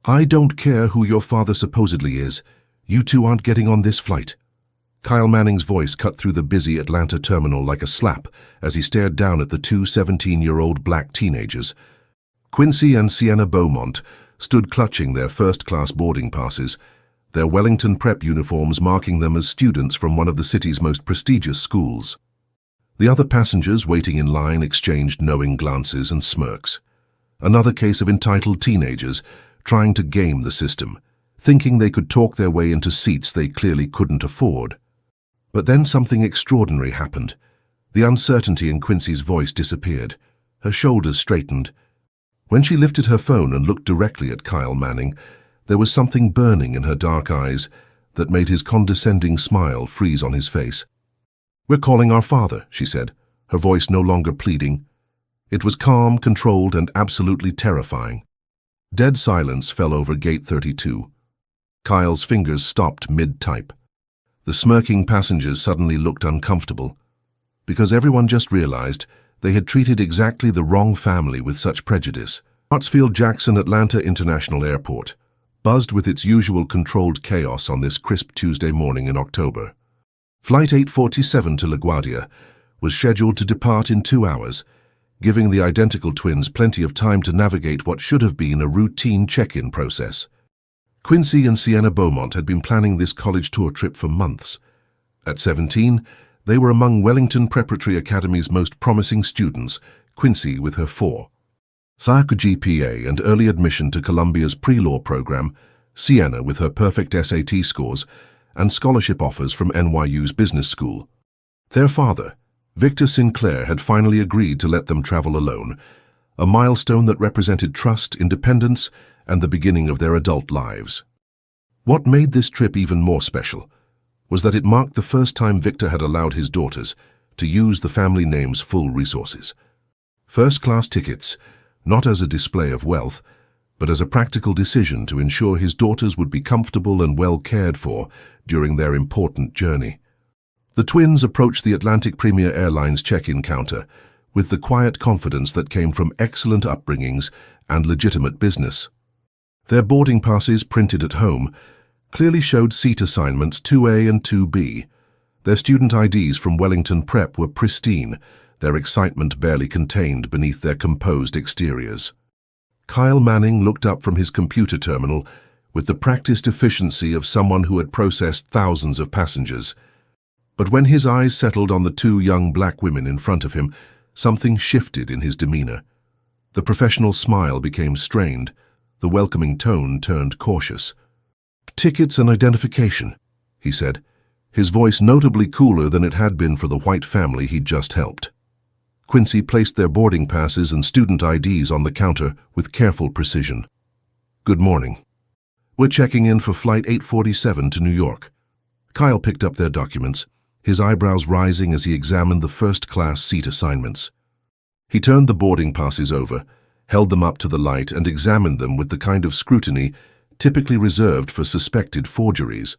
"I don't care who your father supposedly is. You two aren't getting on this flight." Kyle Manning's voice cut through the busy Atlanta terminal like a slap as he stared down at the two 17-year-old black teenagers. Quincy and Sienna Beaumont stood clutching their first-class boarding passes, their Wellington prep uniforms marking them as students from one of the city's most prestigious schools. The other passengers waiting in line exchanged knowing glances and smirks. Another case of entitled teenagers trying to game the system, thinking they could talk their way into seats they clearly couldn't afford. But then something extraordinary happened. The uncertainty in Quincy's voice disappeared. Her shoulders straightened. When she lifted her phone and looked directly at Kyle Manning, there was something burning in her dark eyes that made his condescending smile freeze on his face. "We're calling our father," she said, her voice no longer pleading. It was calm, controlled, and absolutely terrifying. Dead silence fell over gate 32. Kyle's fingers stopped mid-type. The smirking passengers suddenly looked uncomfortable, because everyone just realized they had treated exactly the wrong family with such prejudice. Hartsfield-Jackson Atlanta International Airport buzzed with its usual controlled chaos on this crisp Tuesday morning in October. Flight 847 to LaGuardia was scheduled to depart in 2 hours, giving the identical twins plenty of time to navigate what should have been a routine check-in process. Quincy and Sienna Beaumont had been planning this college tour trip for months. At 17, they were among Wellington Preparatory Academy's most promising students, Quincy with her 4. SAC GPA and early admission to Columbia's pre-law program, Sienna with her perfect SAT scores, and scholarship offers from NYU's business school. Their father, Victor Sinclair, had finally agreed to let them travel alone, a milestone that represented trust, independence, and the beginning of their adult lives. What made this trip even more special was that it marked the first time Victor had allowed his daughters to use the family name's full resources. First-class tickets, not as a display of wealth, but as a practical decision to ensure his daughters would be comfortable and well cared for during their important journey. The twins approached the Atlantic Premier Airlines check-in counter with the quiet confidence that came from excellent upbringings and legitimate business. Their boarding passes, printed at home, clearly showed seat assignments 2A and 2B. Their student IDs from Wellington Prep were pristine, their excitement barely contained beneath their composed exteriors. Kyle Manning looked up from his computer terminal with the practiced efficiency of someone who had processed thousands of passengers. But when his eyes settled on the 2 young black women in front of him, something shifted in his demeanor. The professional smile became strained, the welcoming tone turned cautious. "Tickets and identification," he said, his voice notably cooler than it had been for the white family he'd just helped. Quincy placed their boarding passes and student IDs on the counter with careful precision. "Good morning. We're checking in for Flight 847 to New York." Kyle picked up their documents, his eyebrows rising as he examined the first-class seat assignments. He turned the boarding passes over, held them up to the light, and examined them with the kind of scrutiny typically reserved for suspected forgeries.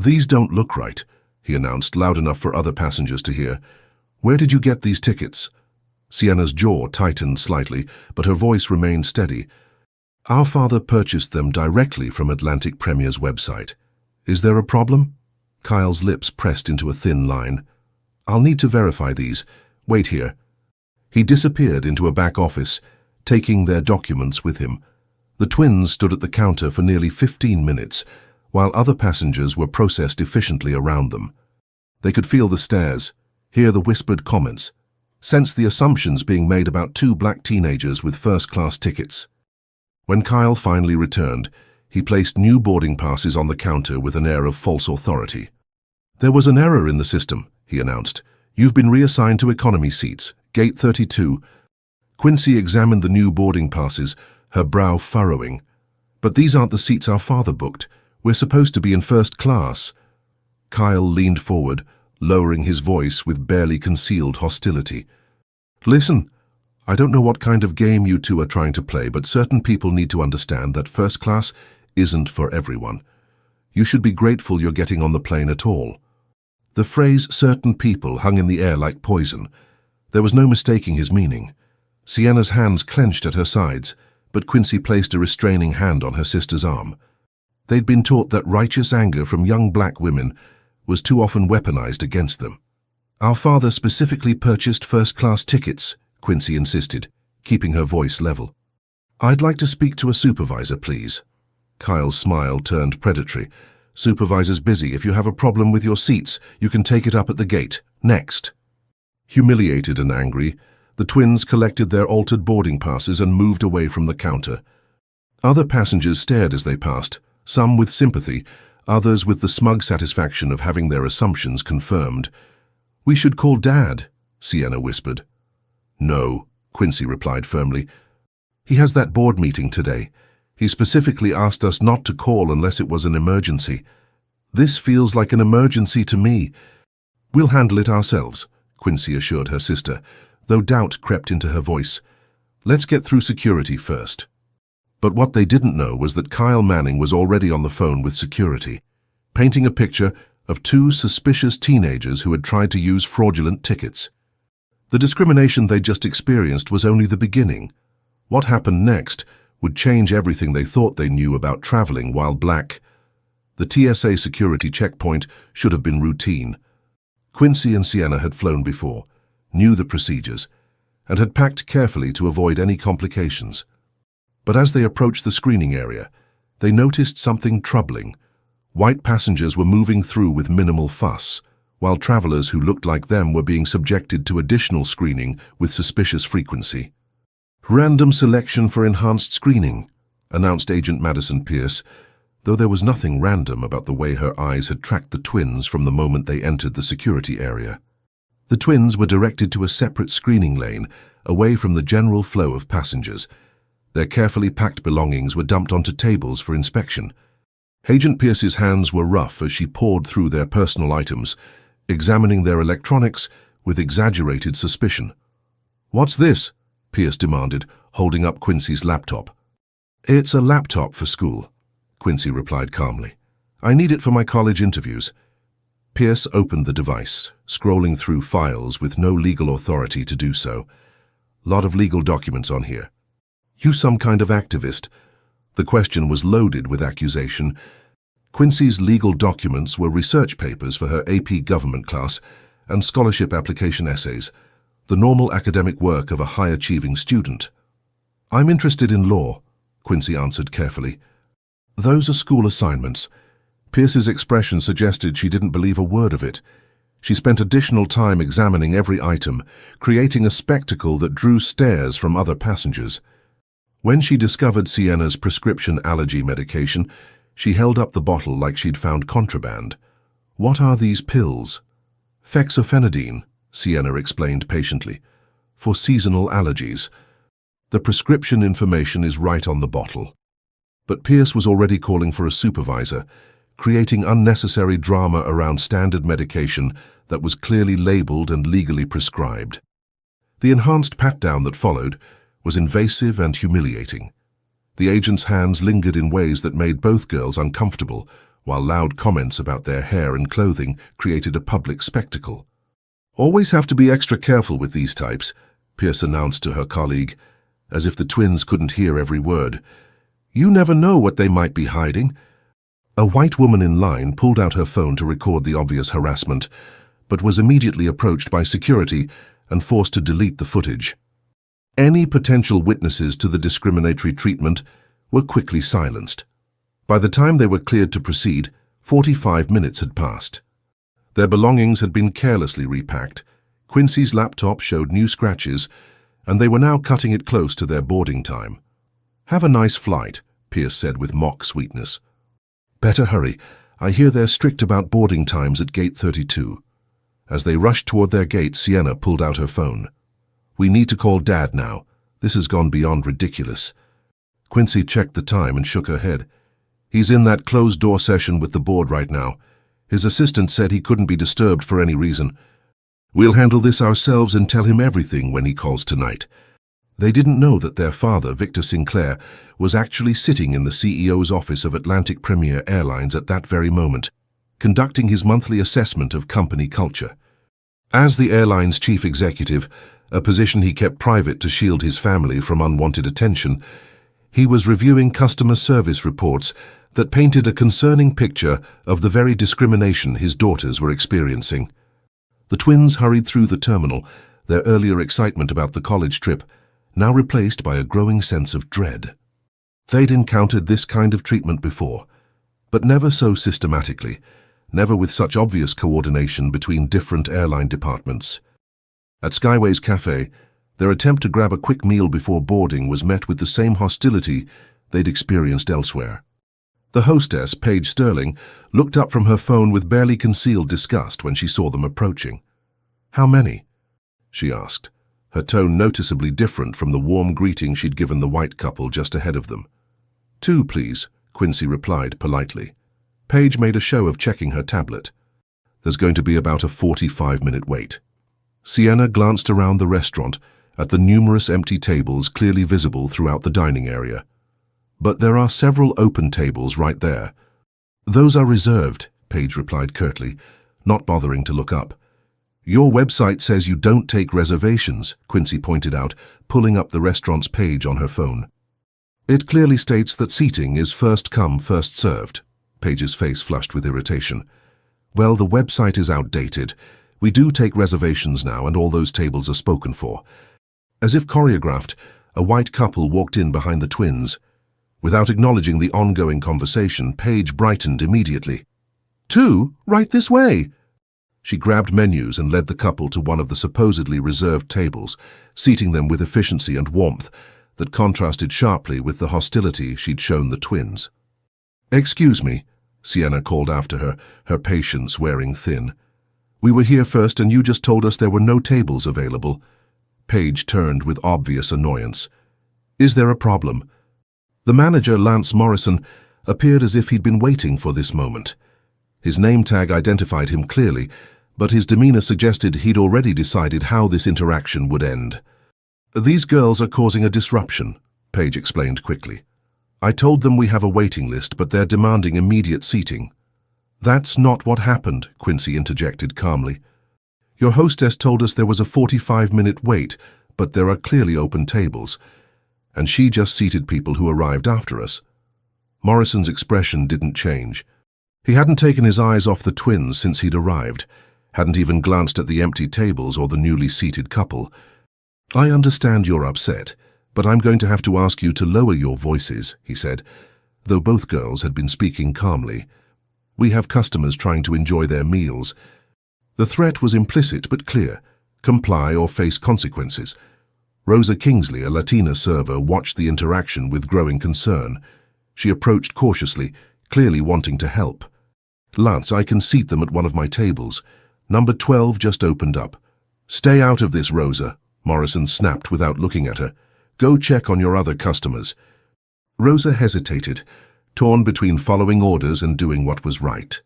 "These don't look right," he announced, loud enough for other passengers to hear. "Where did you get these tickets?" Sienna's jaw tightened slightly, but her voice remained steady. "Our father purchased them directly from Atlantic Premier's website. Is there a problem?" Kyle's lips pressed into a thin line. "I'll need to verify these. Wait here." He disappeared into a back office, taking their documents with him. The twins stood at the counter for nearly 15 minutes, while other passengers were processed efficiently around them. They could feel the stares, hear the whispered comments, sense the assumptions being made about 2 black teenagers with first-class tickets. When Kyle finally returned, he placed new boarding passes on the counter with an air of false authority. "There was an error in the system," he announced. "You've been reassigned to economy seats, gate 32. Quincy examined the new boarding passes, her brow furrowing. "But these aren't the seats our father booked. We're supposed to be in first class." Kyle leaned forward, lowering his voice with barely concealed hostility. "Listen, I don't know what kind of game you two are trying to play, but certain people need to understand that first class isn't for everyone. You should be grateful you're getting on the plane at all." The phrase "certain people" hung in the air like poison. There was no mistaking his meaning. Sienna's hands clenched at her sides, but Quincy placed a restraining hand on her sister's arm. They'd been taught that righteous anger from young black women was too often weaponized against them. "Our father specifically purchased first-class tickets," Quincy insisted, keeping her voice level. "I'd like to speak to a supervisor, please." Kyle's smile turned predatory. "Supervisor's busy. If you have a problem with your seats, you can take it up at the gate. Next." Humiliated and angry, the twins collected their altered boarding passes and moved away from the counter. Other passengers stared as they passed, some with sympathy, others with the smug satisfaction of having their assumptions confirmed. "We should call Dad," Sienna whispered. "No," Quincy replied firmly. "He has that board meeting today. He specifically asked us not to call unless it was an emergency. This feels like an emergency to me." "We'll handle it ourselves," Quincy assured her sister, though doubt crept into her voice. "Let's get through security first." But what they didn't know was that Kyle Manning was already on the phone with security, painting a picture of two suspicious teenagers who had tried to use fraudulent tickets. The discrimination they just experienced was only the beginning. What happened next would change everything they thought they knew about traveling while black. The TSA security checkpoint should have been routine. Quincy and Sienna had flown before, knew the procedures, and had packed carefully to avoid any complications. But as they approached the screening area, they noticed something troubling. White passengers were moving through with minimal fuss, while travelers who looked like them were being subjected to additional screening with suspicious frequency. "Random selection for enhanced screening," announced Agent Madison Pierce, though there was nothing random about the way her eyes had tracked the twins from the moment they entered the security area. The twins were directed to a separate screening lane, away from the general flow of passengers. Their carefully packed belongings were dumped onto tables for inspection. Agent Pierce's hands were rough as she pored through their personal items, examining their electronics with exaggerated suspicion. "What's this?" Pierce demanded, holding up Quincy's laptop. "It's a laptop for school," Quincy replied calmly. "I need it for my college interviews." Pierce opened the device, scrolling through files with no legal authority to do so. "Lot of legal documents on here. You some kind of activist?" The question was loaded with accusation. Quincy's legal documents were research papers for her AP government class and scholarship application essays, the normal academic work of a high-achieving student. "I'm interested in law," Quincy answered carefully. "Those are school assignments." Pierce's expression suggested she didn't believe a word of it. She spent additional time examining every item, creating a spectacle that drew stares from other passengers. When she discovered Sienna's prescription allergy medication, she held up the bottle like she'd found contraband. "What are these pills?" "Fexofenadine," Sienna explained patiently, "for seasonal allergies. The prescription information is right on the bottle." But Pierce was already calling for a supervisor, creating unnecessary drama around standard medication that was clearly labeled and legally prescribed. The enhanced pat-down that followed was invasive and humiliating. The agent's hands lingered in ways that made both girls uncomfortable, while loud comments about their hair and clothing created a public spectacle. "Always have to be extra careful with these types," Pierce announced to her colleague, as if the twins couldn't hear every word. "You never know what they might be hiding." A white woman in line pulled out her phone to record the obvious harassment, but was immediately approached by security and forced to delete the footage. Any potential witnesses to the discriminatory treatment were quickly silenced. By the time they were cleared to proceed, 45 minutes had passed. Their belongings had been carelessly repacked. Quincy's laptop showed new scratches, and they were now cutting it close to their boarding time. "Have a nice flight," Pierce said with mock sweetness. "Better hurry. I hear they're strict about boarding times at gate 32. As they rushed toward their gate, Sienna pulled out her phone. "We need to call Dad now. This has gone beyond ridiculous." Quincy checked the time and shook her head. "He's in that closed-door session with the board right now. His assistant said he couldn't be disturbed for any reason. We'll handle this ourselves and tell him everything when he calls tonight." They didn't know that their father, Victor Sinclair, was actually sitting in the CEO's office of Atlantic Premier Airlines at that very moment, conducting his monthly assessment of company culture. As the airline's chief executive, a position he kept private to shield his family from unwanted attention, He was reviewing customer service reports that painted a concerning picture of the very discrimination his daughters were experiencing. The twins hurried through the terminal, their earlier excitement about the college trip now replaced by a growing sense of dread. They'd encountered this kind of treatment before, but never so systematically, never with such obvious coordination between different airline departments. At Skyway's cafe, their attempt to grab a quick meal before boarding was met with the same hostility they'd experienced elsewhere. The hostess, Paige Sterling, looked up from her phone with barely concealed disgust when she saw them approaching. "How many?" she asked, her tone noticeably different from the warm greeting she'd given the white couple just ahead of them. "Two, please," Quincy replied politely. Paige made a show of checking her tablet. "There's going to be about a 45-minute wait." Sienna glanced around the restaurant at the numerous empty tables clearly visible throughout the dining area. "But there are several open tables right there." "Those are reserved," Paige replied curtly, not bothering to look up. "Your website says you don't take reservations," Quincy pointed out, pulling up the restaurant's page on her phone. "It clearly states that seating is first come, first served." Paige's face flushed with irritation. "Well, the website is outdated. We do take reservations now, and all those tables are spoken for." As if choreographed, a white couple walked in behind the twins. Without acknowledging the ongoing conversation, Paige brightened immediately. "Two? Right this way!" She grabbed menus and led the couple to one of the supposedly reserved tables, seating them with efficiency and warmth that contrasted sharply with the hostility she'd shown the twins. "Excuse me," Sienna called after her, her patience wearing thin. "We were here first and you just told us there were no tables available." Paige turned with obvious annoyance. "Is there a problem?" The manager, Lance Morrison, appeared as if he'd been waiting for this moment. His name tag identified him clearly, but his demeanor suggested he'd already decided how this interaction would end. "These girls are causing a disruption," Paige explained quickly. "I told them we have a waiting list, but they're demanding immediate seating." "That's not what happened," Quincy interjected calmly. "Your hostess told us there was a 45-minute wait, but there are clearly open tables, and she just seated people who arrived after us." Morrison's expression didn't change. He hadn't taken his eyes off the twins since he'd arrived, hadn't even glanced at the empty tables or the newly seated couple. "I understand you're upset, but I'm going to have to ask you to lower your voices," he said, though both girls had been speaking calmly. "We have customers trying to enjoy their meals." The threat was implicit but clear: comply or face consequences. Rosa Kingsley, a Latina server, watched the interaction with growing concern. She approached cautiously, clearly wanting to help. "Lance, I can seat them at one of my tables. Number 12 just opened up." "Stay out of this, Rosa," Morrison snapped without looking at her. "Go check on your other customers." Rosa hesitated, torn between following orders and doing what was right.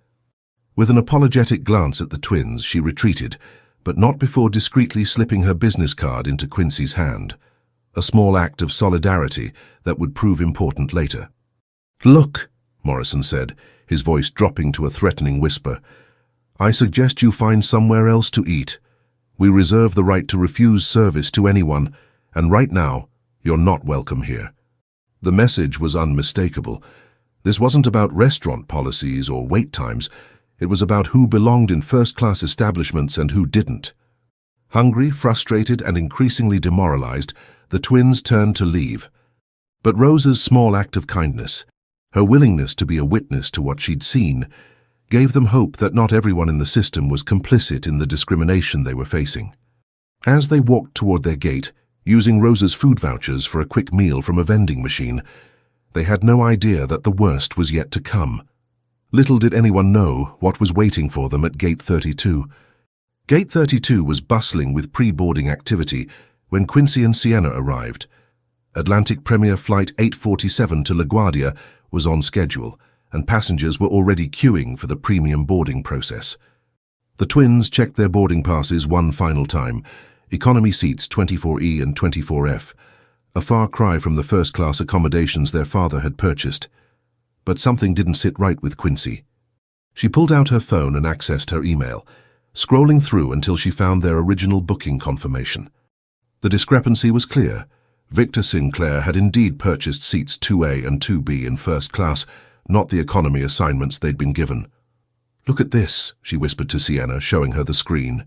With an apologetic glance at the twins, she retreated, but not before discreetly slipping her business card into Quincy's hand. A small act of solidarity that would prove important later. "Look," Morrison said, his voice dropping to a threatening whisper. "I suggest you find somewhere else to eat. We reserve the right to refuse service to anyone, and right now, you're not welcome here." The message was unmistakable. This wasn't about restaurant policies or wait times. It was about who belonged in first-class establishments and who didn't. Hungry, frustrated, and increasingly demoralized, the twins turned to leave. But Rosa's small act of kindness, her willingness to be a witness to what she'd seen, gave them hope that not everyone in the system was complicit in the discrimination they were facing. As they walked toward their gate, using Rosa's food vouchers for a quick meal from a vending machine, they had no idea that the worst was yet to come. Little did anyone know what was waiting for them at Gate 32. Gate 32 was bustling with pre-boarding activity when Quincy and Sienna arrived. Atlantic Premier Flight 847 to LaGuardia was on schedule, and passengers were already queuing for the premium boarding process. The twins checked their boarding passes one final time, economy seats 24E and 24F, a far cry from the first-class accommodations their father had purchased. But something didn't sit right with Quincy. She pulled out her phone and accessed her email, scrolling through until she found their original booking confirmation. The discrepancy was clear. Victor Sinclair had indeed purchased seats 2A and 2B in first class, not the economy assignments they'd been given. "Look at this," she whispered to Sienna, showing her the screen.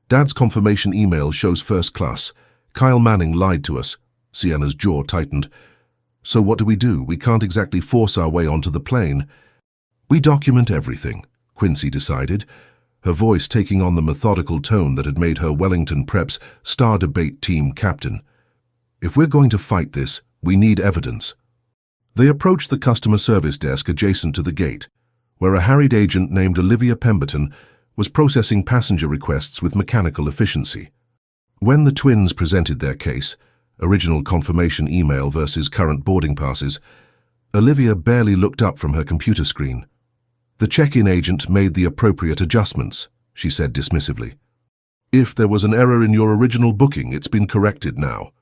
"Dad's confirmation email shows first class. Kyle Manning lied to us." Sienna's jaw tightened. "So what do? We can't exactly force our way onto the plane." "We document everything," Quincy decided, her voice taking on the methodical tone that had made her Wellington Prep's star debate team captain. "If we're going to fight this, we need evidence." They approached the customer service desk adjacent to the gate, where a harried agent named Olivia Pemberton was processing passenger requests with mechanical efficiency. When the twins presented their case, original confirmation email versus current boarding passes, Olivia barely looked up from her computer screen. "The check-in agent made the appropriate adjustments," she said dismissively. "If there was an error in your original booking, it's been corrected now."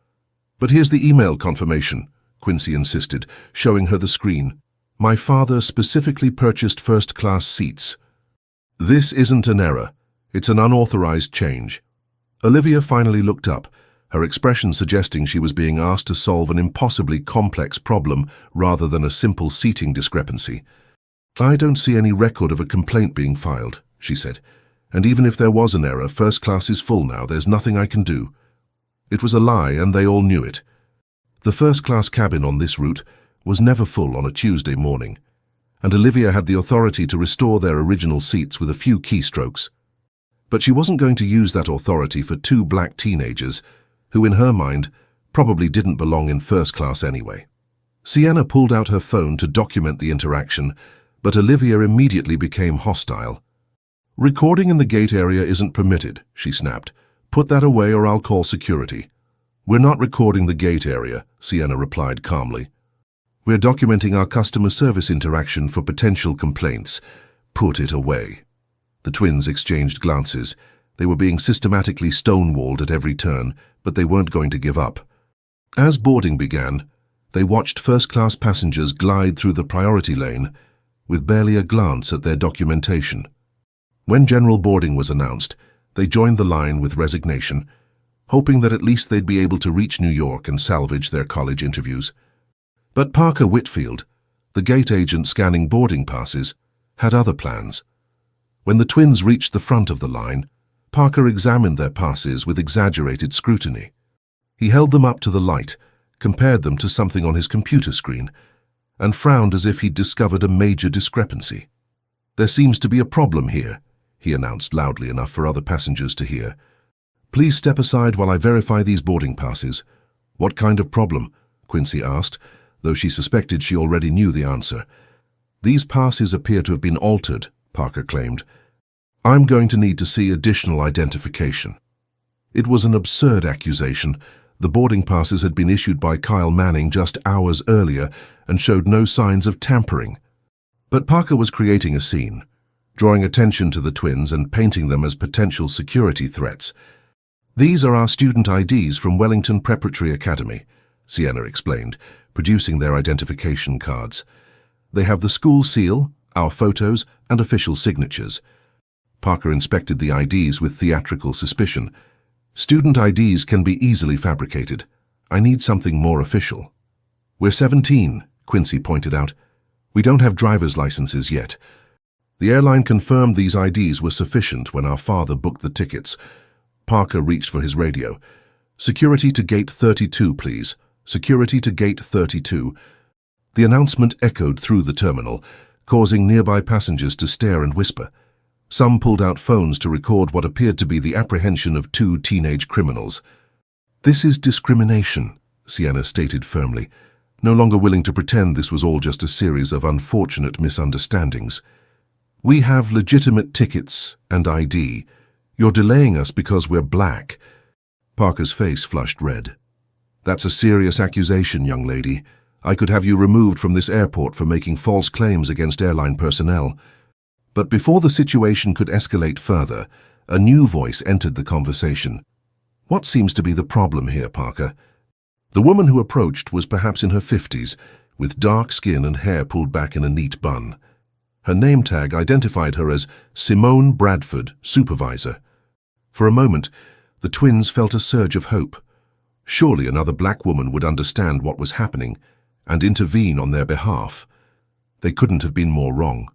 "But here's the email confirmation," Quincy insisted, showing her the screen. "My father specifically purchased first-class seats." "This isn't an error. It's an unauthorized change." Olivia finally looked up, her expression suggesting she was being asked to solve an impossibly complex problem rather than a simple seating discrepancy. "I don't see any record of a complaint being filed," she said. "And even if there was an error, first class is full now. There's nothing I can do." It was a lie, and they all knew it. The first-class cabin on this route was never full on a Tuesday morning, and Olivia had the authority to restore their original seats with a few keystrokes. But she wasn't going to use that authority for two black teenagers who, in her mind, probably didn't belong in first class anyway. Sienna pulled out her phone to document the interaction, but Olivia immediately became hostile. "Recording in the gate area isn't permitted," she snapped. "Put that away or I'll call security." "We're not recording the gate area," Sienna replied calmly. "We're documenting our customer service interaction for potential complaints. Put it away." The twins exchanged glances. They were being systematically stonewalled at every turn, but they weren't going to give up. As boarding began, they watched first-class passengers glide through the priority lane with barely a glance at their documentation. When general boarding was announced, they joined the line with resignation, hoping that at least they'd be able to reach New York and salvage their college interviews. But Parker Whitfield, the gate agent scanning boarding passes, had other plans. When the twins reached the front of the line, Parker examined their passes with exaggerated scrutiny. He held them up to the light, compared them to something on his computer screen, and frowned as if he'd discovered a major discrepancy. "There seems to be a problem here," he announced loudly enough for other passengers to hear. "Please step aside while I verify these boarding passes." "What kind of problem?" Quincy asked, though she suspected she already knew the answer. "These passes appear to have been altered," Parker claimed. "I'm going to need to see additional identification." It was an absurd accusation. The boarding passes had been issued by Kyle Manning just hours earlier and showed no signs of tampering. But Parker was creating a scene, drawing attention to the twins and painting them as potential security threats. "These are our student IDs from Wellington Preparatory Academy," Sienna explained, producing their identification cards. "They have the school seal, our photos, and official signatures." Parker inspected the IDs with theatrical suspicion. "Student IDs can be easily fabricated. I need something more official." "We're 17, Quincy pointed out. "We don't have driver's licenses yet." The airline confirmed these IDs were sufficient when our father booked the tickets. Parker reached for his radio. "Security to gate 32, please. Security to gate 32. The announcement echoed through the terminal, causing nearby passengers to stare and whisper. Some pulled out phones to record what appeared to be the apprehension of two teenage criminals. "This is discrimination," Sienna stated firmly, no longer willing to pretend this was all just a series of unfortunate misunderstandings. "We have legitimate tickets and ID. You're delaying us because we're black." Parker's face flushed red. "That's a serious accusation, young lady. I could have you removed from this airport for making false claims against airline personnel." But before the situation could escalate further, a new voice entered the conversation. "What seems to be the problem here, Parker?" The woman who approached was perhaps in her 50s, with dark skin and hair pulled back in a neat bun. Her name tag identified her as Simone Bradford, supervisor. For a moment, the twins felt a surge of hope. Surely another black woman would understand what was happening and intervene on their behalf. They couldn't have been more wrong.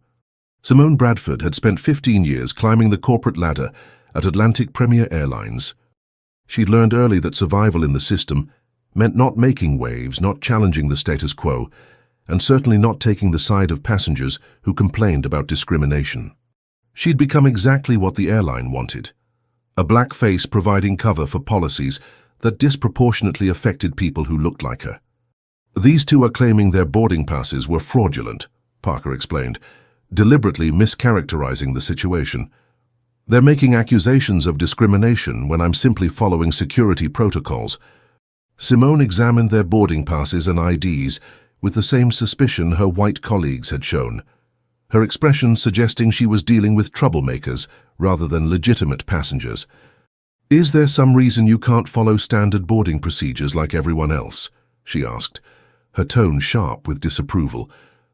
Simone Bradford had spent 15 years climbing the corporate ladder at Atlantic Premier Airlines. She'd learned early that survival in the system meant not making waves, not challenging the status quo, and certainly not taking the side of passengers who complained about discrimination. She'd become exactly what the airline wanted: a black face providing cover for policies that disproportionately affected people who looked like her. "These two are claiming their boarding passes were fraudulent," Parker explained, deliberately mischaracterizing the situation. "They're making accusations of discrimination when I'm simply following security protocols." Simone examined their boarding passes and IDs with the same suspicion her white colleagues had shown, her expression suggesting she was dealing with troublemakers rather than legitimate passengers. "Is there some reason you can't follow standard boarding procedures like everyone else?" she asked, her tone sharp with disapproval.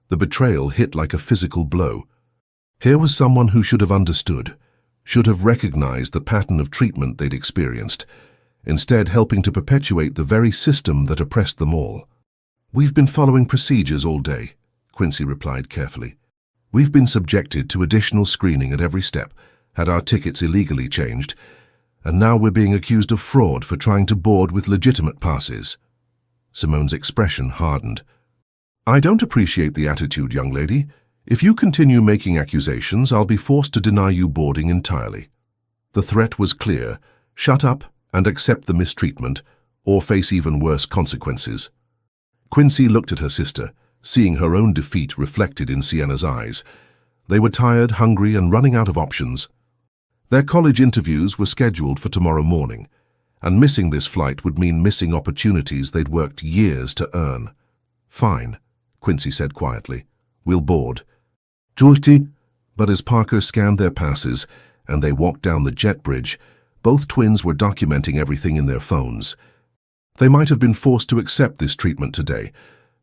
The betrayal hit like a physical blow. Here was someone who should have understood, should have recognized the pattern of treatment they'd experienced, instead helping to perpetuate the very system that oppressed them all. "We've been following procedures all day," Quincy replied carefully. "We've been subjected to additional screening at every step, had our tickets illegally changed, and now we're being accused of fraud for trying to board with legitimate passes." Simone's expression hardened. "I don't appreciate the attitude, young lady. If you continue making accusations, I'll be forced to deny you boarding entirely." The threat was clear: shut up and accept the mistreatment, or face even worse consequences. Quincy looked at her sister, seeing her own defeat reflected in Sienna's eyes. They were tired, hungry, and running out of options. Their college interviews were scheduled for tomorrow morning, and missing this flight would mean missing opportunities they'd worked years to earn. "Fine," Quincy said quietly. "We'll board." "Tutti." But as Parker scanned their passes and they walked down the jet bridge, both twins were documenting everything in their phones. They might have been forced to accept this treatment today,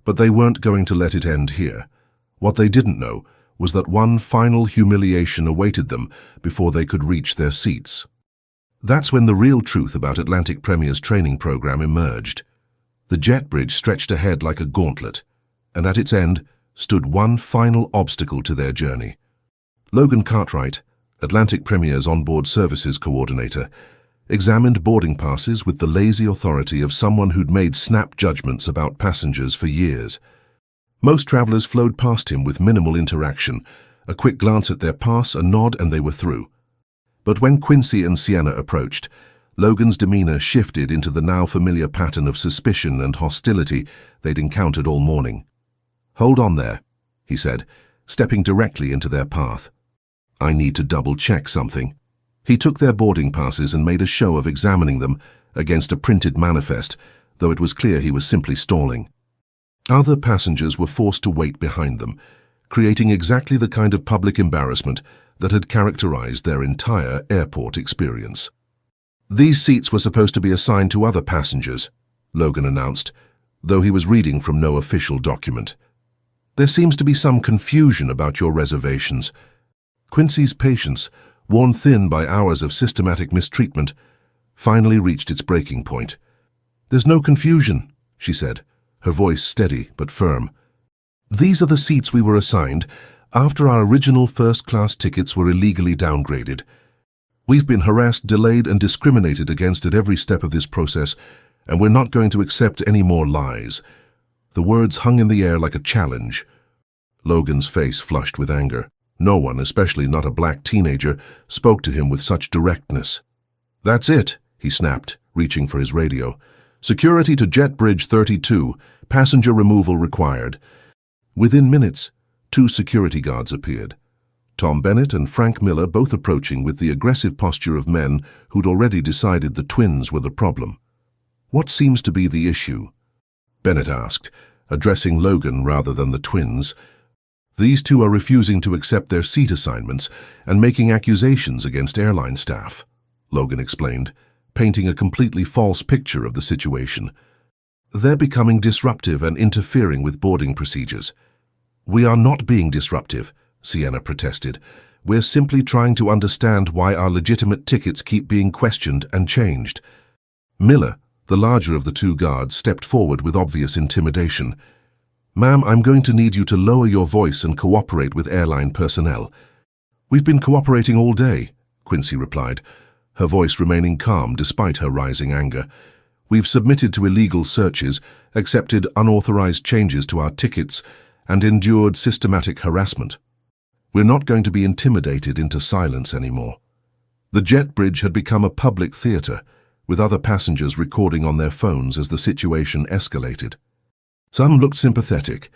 but they weren't going to let it end here. What they didn't know was that one final humiliation awaited them before they could reach their seats. That's when the real truth about Atlantic Premier's training program emerged. The jet bridge stretched ahead like a gauntlet, and at its end stood one final obstacle to their journey. Logan Cartwright, Atlantic Premier's onboard services coordinator, examined boarding passes with the lazy authority of someone who'd made snap judgments about passengers for years. Most travelers flowed past him with minimal interaction, a quick glance at their pass, a nod, and they were through. But when Quincy and Sienna approached, Logan's demeanor shifted into the now familiar pattern of suspicion and hostility they'd encountered all morning. "Hold on there," he said, stepping directly into their path. "I need to double-check something." He took their boarding passes and made a show of examining them against a printed manifest, though it was clear he was simply stalling. Other passengers were forced to wait behind them, creating exactly the kind of public embarrassment that had characterized their entire airport experience. "These seats were supposed to be assigned to other passengers," Logan announced, though he was reading from no official document. "There seems to be some confusion about your reservations." Quincy's patience, worn thin by hours of systematic mistreatment, finally reached its breaking point. "There's no confusion," she said, her voice steady but firm. "These are the seats we were assigned after our original first-class tickets were illegally downgraded. We've been harassed, delayed, and discriminated against at every step of this process, and we're not going to accept any more lies." The words hung in the air like a challenge. Logan's face flushed with anger. No one, especially not a black teenager, spoke to him with such directness. "That's it," he snapped, reaching for his radio. "Security to Jet Bridge 32, passenger removal required." Within minutes, 2 security guards appeared. Tom Bennett and Frank Miller both approaching with the aggressive posture of men who'd already decided the twins were the problem. "What seems to be the issue?" Bennett asked, addressing Logan rather than the twins. "These two are refusing to accept their seat assignments and making accusations against airline staff," Logan explained, painting a completely false picture of the situation. "They're becoming disruptive and interfering with boarding procedures." "We are not being disruptive," Sienna protested. "We're simply trying to understand why our legitimate tickets keep being questioned and changed." Miller, The larger of the two guards stepped forward with obvious intimidation. "Ma'am, I'm going to need you to lower your voice and cooperate with airline personnel." "We've been cooperating all day," Quincy replied, her voice remaining calm despite her rising anger. "We've submitted to illegal searches, accepted unauthorized changes to our tickets, and endured systematic harassment. We're not going to be intimidated into silence anymore." The jet bridge had become a public theater, with other passengers recording on their phones as the situation escalated. Some looked sympathetic.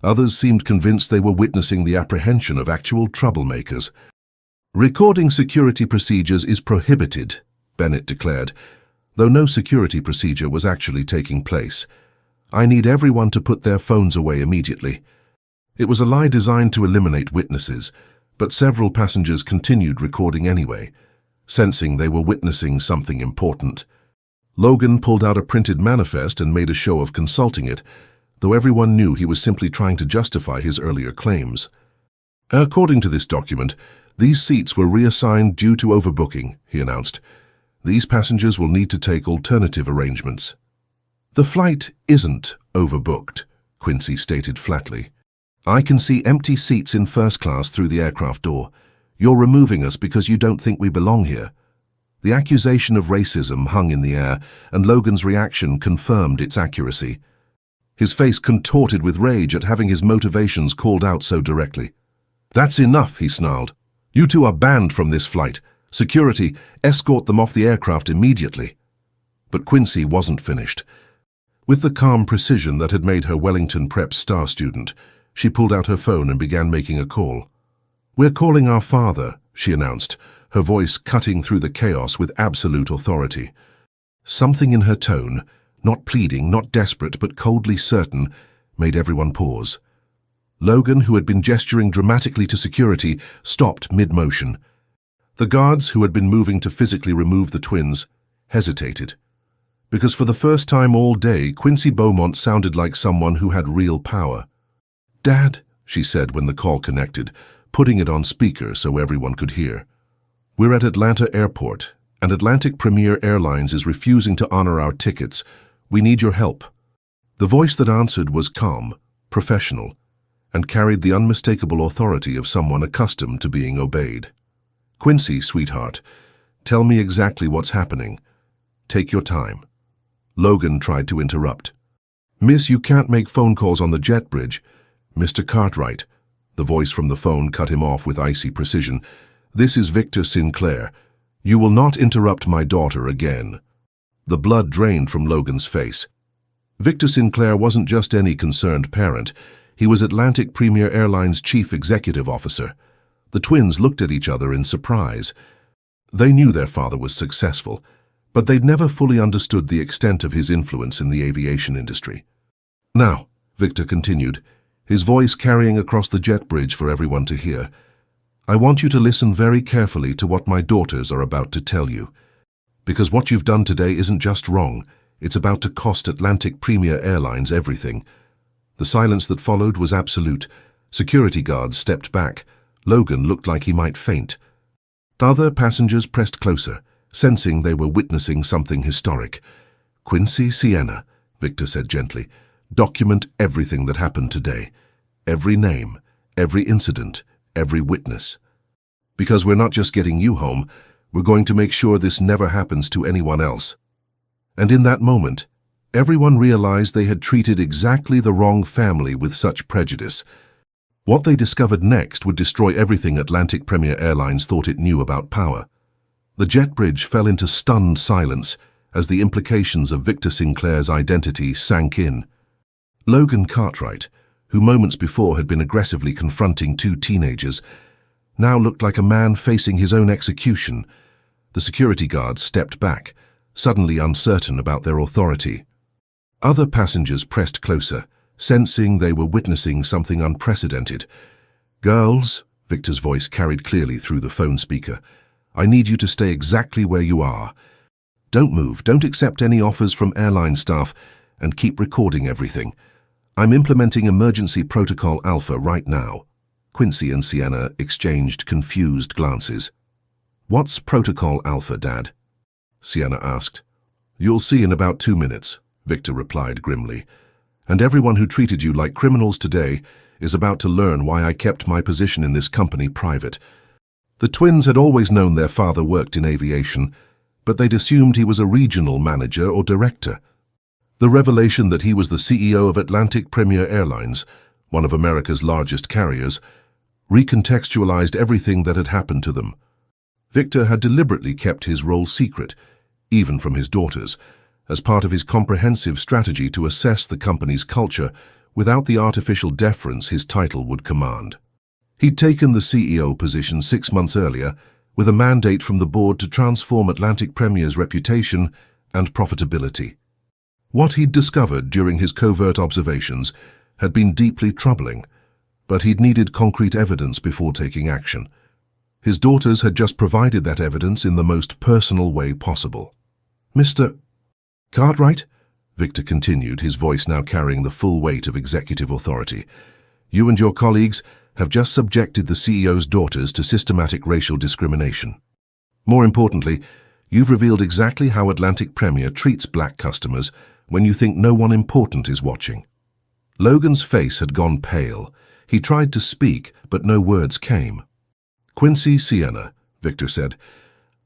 Others seemed convinced they were witnessing the apprehension of actual troublemakers. "Recording security procedures is prohibited," Bennett declared, though no security procedure was actually taking place. "I need everyone to put their phones away immediately." It was a lie designed to eliminate witnesses, but several passengers continued recording anyway, sensing they were witnessing something important. Logan pulled out a printed manifest and made a show of consulting it, though everyone knew he was simply trying to justify his earlier claims. "According to this document, these seats were reassigned due to overbooking," he announced. "These passengers will need to take alternative arrangements." "The flight isn't overbooked," Quincy stated flatly. "I can see empty seats in first class through the aircraft door. You're removing us because you don't think we belong here." The accusation of racism hung in the air, and Logan's reaction confirmed its accuracy. His face contorted with rage at having his motivations called out so directly. "That's enough," he snarled. "You two are banned from this flight. Security, escort them off the aircraft immediately." But Quincy wasn't finished. With the calm precision that had made her Wellington Prep star student, she pulled out her phone and began making a call. "We're calling our father," she announced, her voice cutting through the chaos with absolute authority. Something in her tone, not pleading, not desperate, but coldly certain, made everyone pause. Logan, who had been gesturing dramatically to security, stopped mid-motion. The guards, who had been moving to physically remove the twins, hesitated. Because for the first time all day, Quincy Beaumont sounded like someone who had real power. "Dad," she said when the call connected, putting it on speaker so everyone could hear. "We're at Atlanta Airport, and Atlantic Premier Airlines is refusing to honor our tickets. We need your help." The voice that answered was calm, professional, and carried the unmistakable authority of someone accustomed to being obeyed. "Quincy, sweetheart, tell me exactly what's happening. Take your time." Logan tried to interrupt. "Miss, you can't make phone calls on the jet bridge." "Mr. Cartwright," the voice from the phone cut him off with icy precision. "This is Victor Sinclair. You will not interrupt my daughter again." The blood drained from Logan's face. Victor Sinclair wasn't just any concerned parent. He was Atlantic Premier Airlines Chief Executive Officer. The twins looked at each other in surprise. They knew their father was successful, but they'd never fully understood the extent of his influence in the aviation industry. "Now," Victor continued, his voice carrying across the jet bridge for everyone to hear, "I want you to listen very carefully to what my daughters are about to tell you. Because what you've done today isn't just wrong, it's about to cost Atlantic Premier Airlines everything." The silence that followed was absolute. Security guards stepped back. Logan looked like he might faint. Other passengers pressed closer, sensing they were witnessing something historic. "Quincy, Sienna," Victor said gently, "document everything that happened today. Every name, every incident, every witness. Because we're not just getting you home, we're going to make sure this never happens to anyone else." And in that moment, everyone realized they had treated exactly the wrong family with such prejudice. What they discovered next would destroy everything Atlantic Premier Airlines thought it knew about power. The jet bridge fell into stunned silence as the implications of Victor Sinclair's identity sank in. Logan Cartwright, who moments before had been aggressively confronting two teenagers, now looked like a man facing his own execution. The security guards stepped back, suddenly uncertain about their authority. Other passengers pressed closer, sensing they were witnessing something unprecedented. "Girls," Victor's voice carried clearly through the phone speaker, "I need you to stay exactly where you are. Don't move, don't accept any offers from airline staff, and keep recording everything. I'm implementing Emergency Protocol Alpha right now." Quincy and Sienna exchanged confused glances. "What's Protocol Alpha, Dad?" Sienna asked. You'll see in about 2 minutes, Victor replied grimly. And everyone who treated you like criminals today is about to learn why I kept my position in this company private. The twins had always known their father worked in aviation, but they'd assumed he was a regional manager or director. The revelation that he was the CEO of Atlantic Premier Airlines, one of America's largest carriers, recontextualized everything that had happened to them. Victor had deliberately kept his role secret, even from his daughters, as part of his comprehensive strategy to assess the company's culture without the artificial deference his title would command. He'd taken the CEO position 6 months earlier with a mandate from the board to transform Atlantic Premier's reputation and profitability. What he'd discovered during his covert observations had been deeply troubling, but he'd needed concrete evidence before taking action. His daughters had just provided that evidence in the most personal way possible. "Mr. Cartwright," Victor continued, his voice now carrying the full weight of executive authority, "you and your colleagues have just subjected the CEO's daughters to systematic racial discrimination. More importantly, you've revealed exactly how Atlantic Premier treats black customers when you think no one important is watching." Logan's face had gone pale. He tried to speak, but no words came. "Quincy Sienna," Victor said,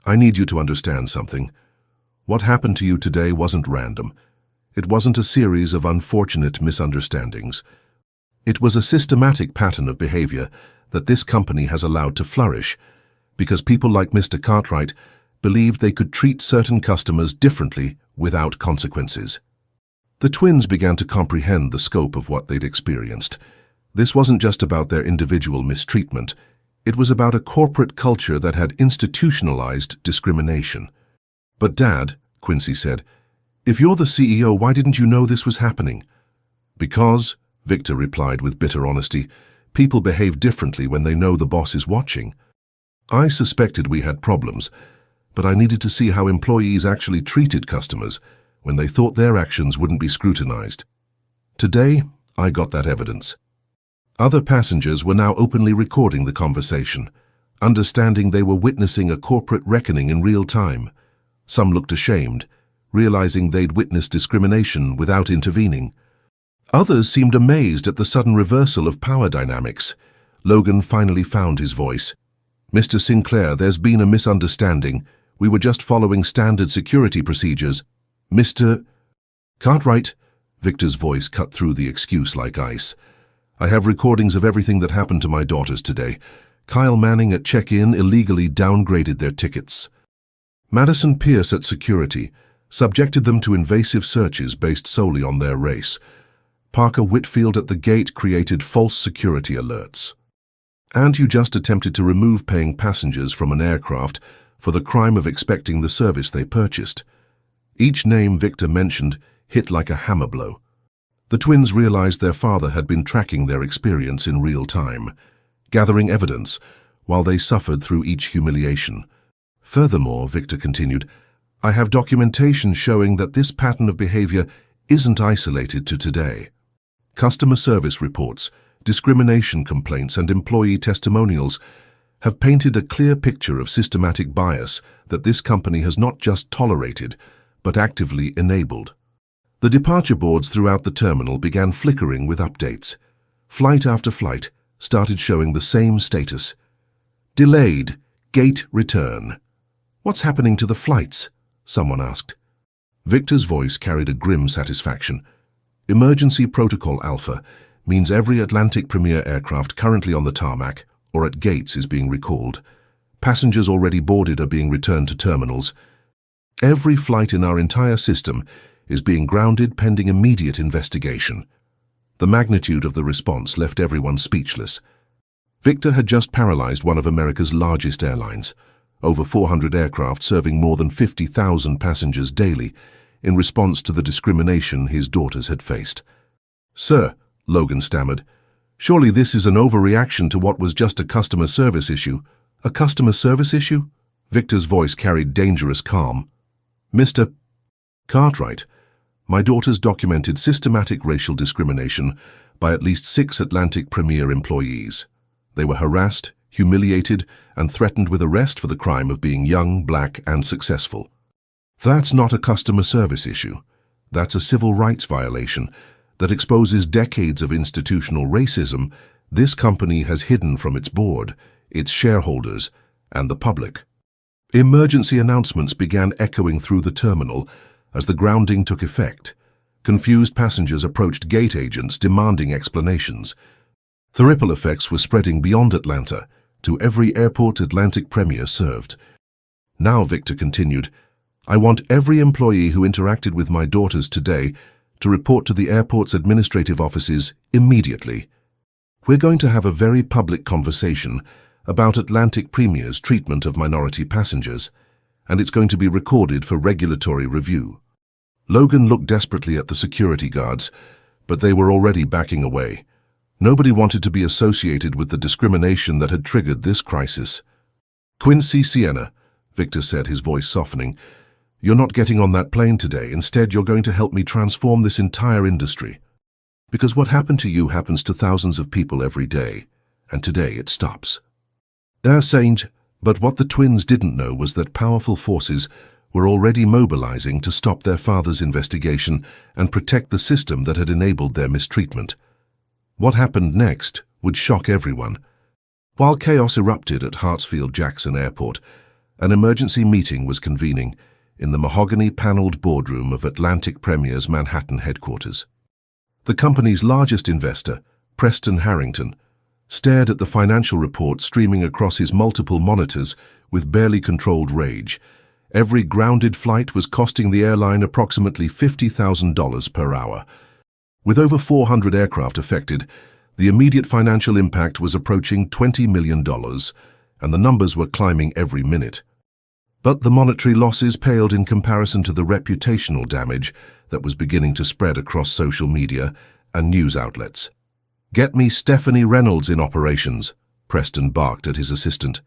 "I need you to understand something. What happened to you today wasn't random. It wasn't a series of unfortunate misunderstandings. It was a systematic pattern of behavior that this company has allowed to flourish, because people like Mr. Cartwright believed they could treat certain customers differently without consequences." The twins began to comprehend the scope of what they'd experienced. This wasn't just about their individual mistreatment. It was about a corporate culture that had institutionalized discrimination. "But Dad," Quincy said, "if you're the CEO, why didn't you know this was happening?" "Because," Victor replied with bitter honesty, "people behave differently when they know the boss is watching. I suspected we had problems, but I needed to see how employees actually treated customers when they thought their actions wouldn't be scrutinized. Today, I got that evidence." Other passengers were now openly recording the conversation, understanding they were witnessing a corporate reckoning in real time. Some looked ashamed, realizing they'd witnessed discrimination without intervening. Others seemed amazed at the sudden reversal of power dynamics. Logan finally found his voice. "Mr. Sinclair, there's been a misunderstanding. We were just following standard security procedures. Mr. Cartwright," Victor's voice cut through the excuse like ice, "I have recordings of everything that happened to my daughters today. Kyle Manning at check-in illegally downgraded their tickets. Madison Pierce at security subjected them to invasive searches based solely on their race. Parker Whitfield at the gate created false security alerts. And you just attempted to remove paying passengers from an aircraft for the crime of expecting the service they purchased." Each name Victor mentioned hit like a hammer blow. The twins realized their father had been tracking their experience in real time, gathering evidence while they suffered through each humiliation. "Furthermore," Victor continued, "I have documentation showing that this pattern of behavior isn't isolated to today. Customer service reports, discrimination complaints, and employee testimonials have painted a clear picture of systematic bias that this company has not just tolerated, but actively enabled." The departure boards throughout the terminal began flickering with updates. Flight after flight started showing the same status. "Delayed, gate return." "What's happening to the flights?" someone asked. Victor's voice carried a grim satisfaction. "Emergency Protocol Alpha means every Atlantic Premier aircraft currently on the tarmac or at gates is being recalled. Passengers already boarded are being returned to terminals. Every flight in our entire system is being grounded pending immediate investigation." The magnitude of the response left everyone speechless. Victor had just paralyzed one of America's largest airlines, over 400 aircraft serving more than 50,000 passengers daily, in response to the discrimination his daughters had faced. "Sir," Logan stammered, "surely this is an overreaction to what was just a customer service issue." "A customer service issue?" Victor's voice carried dangerous calm. "Mr. Cartwright, my daughters documented systematic racial discrimination by at least 6 Atlantic Premier employees. They were harassed, humiliated, and threatened with arrest for the crime of being young, black, and successful." That's not a customer service issue. That's a civil rights violation that exposes decades of institutional racism this company has hidden from its board, its shareholders, and the public. Emergency announcements began echoing through the terminal as the grounding took effect. Confused passengers approached gate agents demanding explanations. The ripple effects were spreading beyond Atlanta to every airport Atlantic Premier served. Now, Victor continued, I want every employee who interacted with my daughters today to report to the airport's administrative offices immediately. We're going to have a very public conversation about Atlantic Premier's treatment of minority passengers, and it's going to be recorded for regulatory review. Logan looked desperately at the security guards, but they were already backing away. Nobody wanted to be associated with the discrimination that had triggered this crisis. Quincy, Sienna, Victor said, his voice softening, you're not getting on that plane today. Instead, you're going to help me transform this entire industry. Because what happened to you happens to thousands of people every day, and today it stops. Saint, but what the twins didn't know was that powerful forces were already mobilizing to stop their father's investigation and protect the system that had enabled their mistreatment. What happened next would shock everyone. While chaos erupted at Hartsfield-Jackson Airport, an emergency meeting was convening in the mahogany-paneled boardroom of Atlantic Premier's Manhattan headquarters. The company's largest investor, Preston Harrington, stared at the financial report streaming across his multiple monitors with barely controlled rage. Every grounded flight was costing the airline approximately $50,000 per hour. With over 400 aircraft affected, the immediate financial impact was approaching $20 million, and the numbers were climbing every minute. But the monetary losses paled in comparison to the reputational damage that was beginning to spread across social media and news outlets. Get me Stephanie Reynolds in operations, Preston barked at his assistant.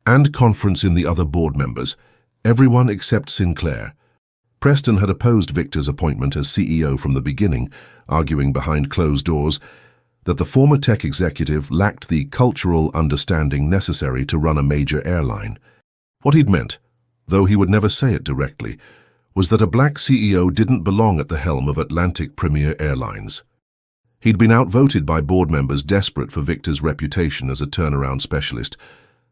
And conference in the other board members, everyone except Sinclair. Preston had opposed Victor's appointment as CEO from the beginning, arguing behind closed doors that the former tech executive lacked the cultural understanding necessary to run a major airline. What he'd meant, though he would never say it directly, was that a black CEO didn't belong at the helm of Atlantic Premier Airlines. He'd been outvoted by board members desperate for Victor's reputation as a turnaround specialist,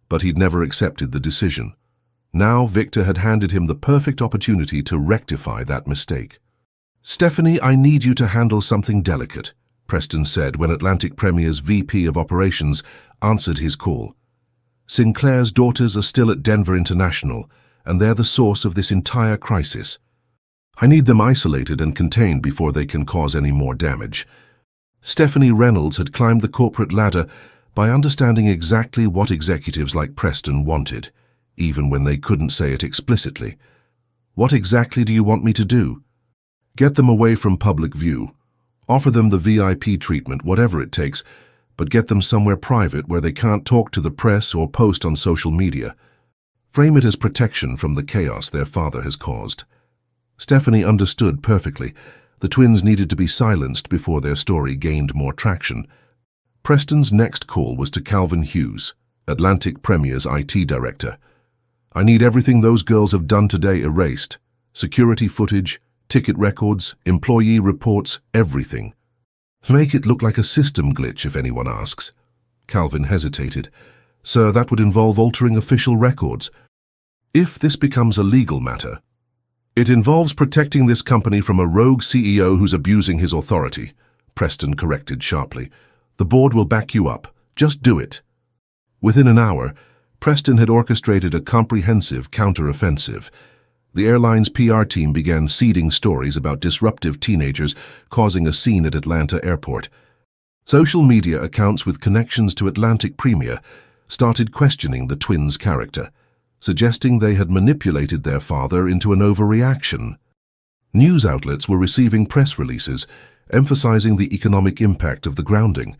but he'd never accepted the decision. Now Victor had handed him the perfect opportunity to rectify that mistake. Stephanie, I need you to handle something delicate, Preston said when Atlantic Premier's VP of Operations answered his call. Sinclair's daughters are still at Denver International, and they're the source of this entire crisis. I need them isolated and contained before they can cause any more damage. Stephanie Reynolds had climbed the corporate ladder by understanding exactly what executives like Preston wanted, even when they couldn't say it explicitly. What exactly do you want me to do? Get them away from public view. Offer them the VIP treatment, whatever it takes, but get them somewhere private where they can't talk to the press or post on social media. Frame it as protection from the chaos their father has caused. Stephanie understood perfectly. The twins needed to be silenced before their story gained more traction. Preston's next call was to Calvin Hughes, Atlantic Premier's IT director. I need everything those girls have done today erased. Security footage, ticket records, employee reports, everything. Make it look like a system glitch if anyone asks. Calvin hesitated. Sir, that would involve altering official records. If this becomes a legal matter, it involves protecting this company from a rogue CEO who's abusing his authority, Preston corrected sharply. The board will back you up. Just do it. Within an hour, Preston had orchestrated a comprehensive counter-offensive. The airline's PR team began seeding stories about disruptive teenagers causing a scene at Atlanta Airport. Social media accounts with connections to Atlantic Premier started questioning the twins' character, suggesting they had manipulated their father into an overreaction. News outlets were receiving press releases emphasizing the economic impact of the grounding,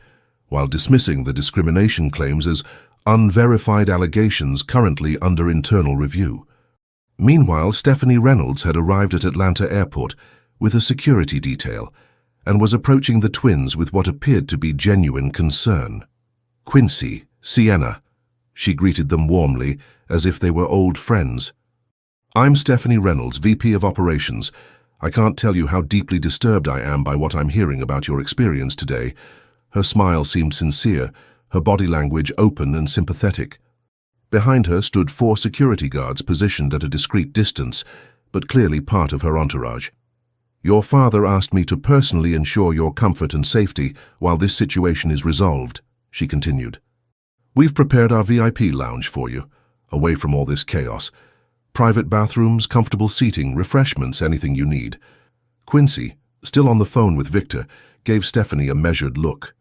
while dismissing the discrimination claims as unverified allegations currently under internal review. Meanwhile, Stephanie Reynolds had arrived at Atlanta Airport with a security detail and was approaching the twins with what appeared to be genuine concern. Quincy, Sienna, she greeted them warmly, as if they were old friends. I'm Stephanie Reynolds, VP of Operations. I can't tell you how deeply disturbed I am by what I'm hearing about your experience today. Her smile seemed sincere, her body language open and sympathetic. Behind her stood 4 security guards positioned at a discreet distance, but clearly part of her entourage. Your father asked me to personally ensure your comfort and safety while this situation is resolved, she continued. We've prepared our VIP lounge for you, away from all this chaos. Private bathrooms, comfortable seating, refreshments, anything you need. Quincy, still on the phone with Victor, gave Stephanie a measured look.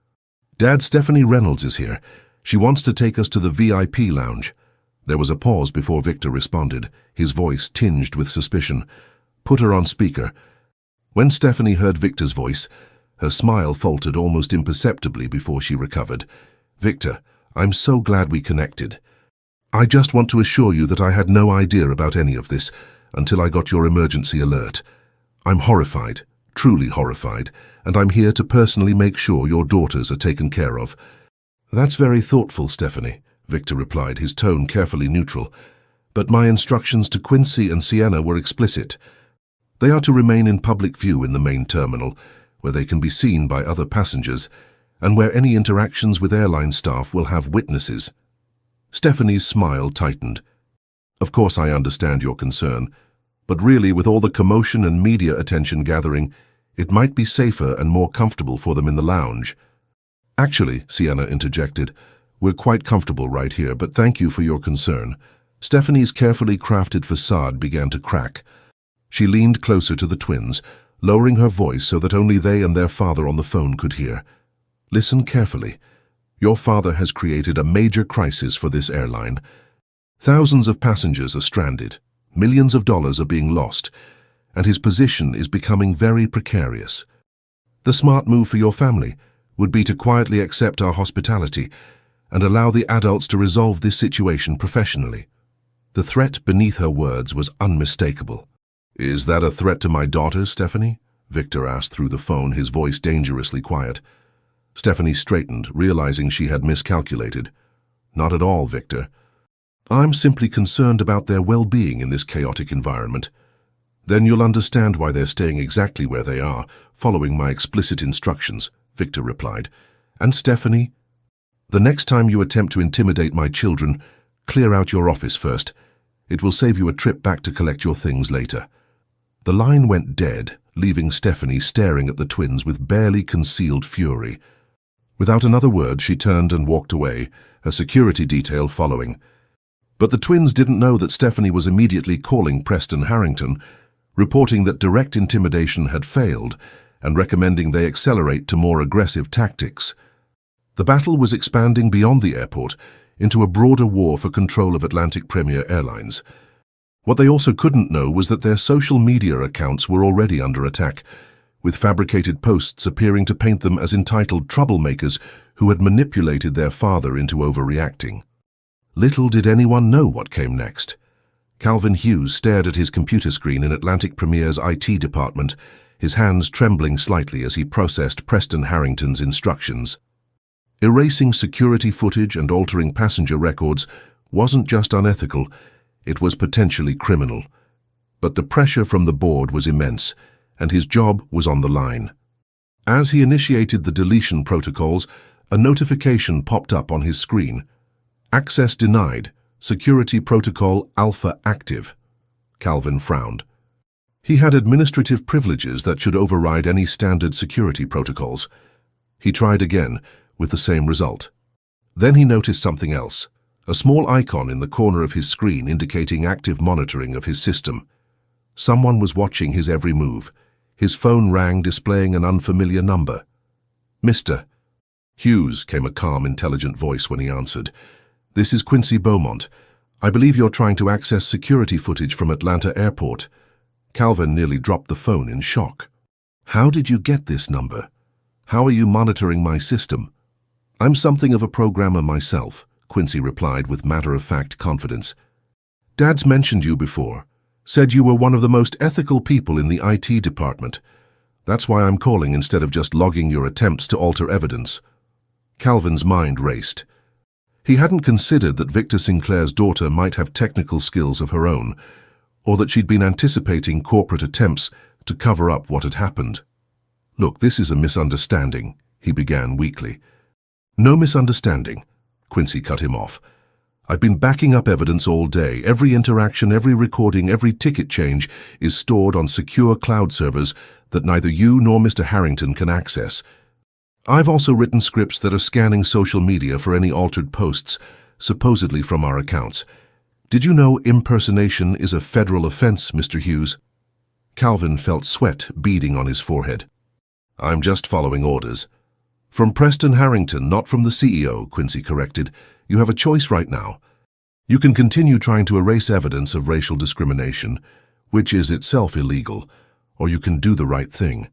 Dad, Stephanie Reynolds is here. She wants to take us to the VIP lounge. There was a pause before Victor responded, his voice tinged with suspicion. Put her on speaker. When Stephanie heard Victor's voice, her smile faltered almost imperceptibly before she recovered. Victor, I'm so glad we connected. I just want to assure you that I had no idea about any of this until I got your emergency alert. I'm horrified, truly horrified, and I'm here to personally make sure your daughters are taken care of. That's very thoughtful, Stephanie, Victor replied, his tone carefully neutral. But my instructions to Quincy and Sienna were explicit. They are to remain in public view in the main terminal, where they can be seen by other passengers, and where any interactions with airline staff will have witnesses. Stephanie's smile tightened. Of course I understand your concern, but really with all the commotion and media attention gathering, it might be safer and more comfortable for them in the lounge. Actually, Sienna interjected, we're quite comfortable right here, but thank you for your concern. Stephanie's carefully crafted facade began to crack. She leaned closer to the twins, lowering her voice so that only they and their father on the phone could hear. Listen carefully. Your father has created a major crisis for this airline. Thousands of passengers are stranded, millions of dollars are being lost, and his position is becoming very precarious. The smart move for your family would be to quietly accept our hospitality and allow the adults to resolve this situation professionally. The threat beneath her words was unmistakable. Is that a threat to my daughters, Stephanie? Victor asked through the phone, his voice dangerously quiet. Stephanie straightened, realizing she had miscalculated. Not at all, Victor. I'm simply concerned about their well-being in this chaotic environment. Then you'll understand why they're staying exactly where they are, following my explicit instructions, Victor replied. And Stephanie, the next time you attempt to intimidate my children, clear out your office first. It will save you a trip back to collect your things later. The line went dead, leaving Stephanie staring at the twins with barely concealed fury. Without another word, she turned and walked away, her security detail following. But the twins didn't know that Stephanie was immediately calling Preston Harrington, reporting that direct intimidation had failed and recommending they accelerate to more aggressive tactics. The battle was expanding beyond the airport into a broader war for control of Atlantic Premier Airlines. What they also couldn't know was that their social media accounts were already under attack, with fabricated posts appearing to paint them as entitled troublemakers who had manipulated their father into overreacting. Little did anyone know what came next. Calvin Hughes stared at his computer screen in Atlantic Premier's IT department, his hands trembling slightly as he processed Preston Harrington's instructions. Erasing security footage and altering passenger records wasn't just unethical, it was potentially criminal. But the pressure from the board was immense, and his job was on the line. As he initiated the deletion protocols, a notification popped up on his screen. Access denied. Security protocol alpha active. Calvin frowned. He had administrative privileges that should override any standard security protocols. He tried again, with the same result. Then he noticed something else, a small icon in the corner of his screen indicating active monitoring of his system. Someone was watching his every move. His phone rang, displaying an unfamiliar number. Mr. Hughes, came a calm, intelligent voice when he answered. This is Quincy Beaumont. I believe you're trying to access security footage from Atlanta Airport. Calvin nearly dropped the phone in shock. How did you get this number? How are you monitoring my system? I'm something of a programmer myself, Quincy replied with matter-of-fact confidence. Dad's mentioned you before. Said you were one of the most ethical people in the IT department. That's why I'm calling instead of just logging your attempts to alter evidence. Calvin's mind raced. He hadn't considered that Victor Sinclair's daughter might have technical skills of her own, or that she'd been anticipating corporate attempts to cover up what had happened. "Look, this is a misunderstanding," he began weakly. "No misunderstanding," Quincy cut him off. "I've been backing up evidence all day. Every interaction, every recording, every ticket change is stored on secure cloud servers that neither you nor Mr. Harrington can access. I've also written scripts that are scanning social media for any altered posts, supposedly from our accounts. Did you know impersonation is a federal offense, Mr. Hughes?" Calvin felt sweat beading on his forehead. "I'm just following orders." "From Preston Harrington, not from the CEO," Quincy corrected. "You have a choice right now. You can continue trying to erase evidence of racial discrimination, which is itself illegal, or you can do the right thing."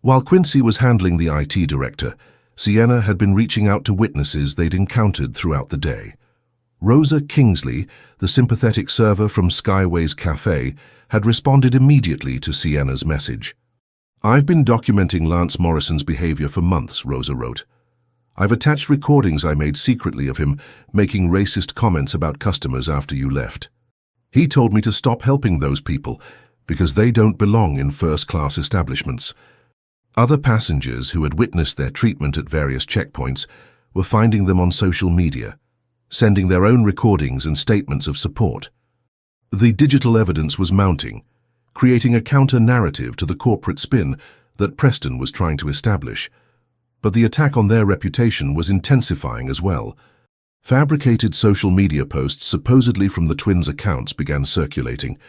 While Quincy was handling the IT director, Sienna had been reaching out to witnesses they'd encountered throughout the day. Rosa Kingsley, the sympathetic server from Skyway's cafe, had responded immediately to Sienna's message. "I've been documenting Lance Morrison's behavior for months," Rosa wrote. "I've attached recordings I made secretly of him making racist comments about customers after you left. He told me to stop helping those people because they don't belong in first-class establishments." Other passengers who had witnessed their treatment at various checkpoints were finding them on social media, sending their own recordings and statements of support. The digital evidence was mounting, creating a counter-narrative to the corporate spin that Preston was trying to establish. But the attack on their reputation was intensifying as well. Fabricated social media posts supposedly from the twins' accounts began circulating,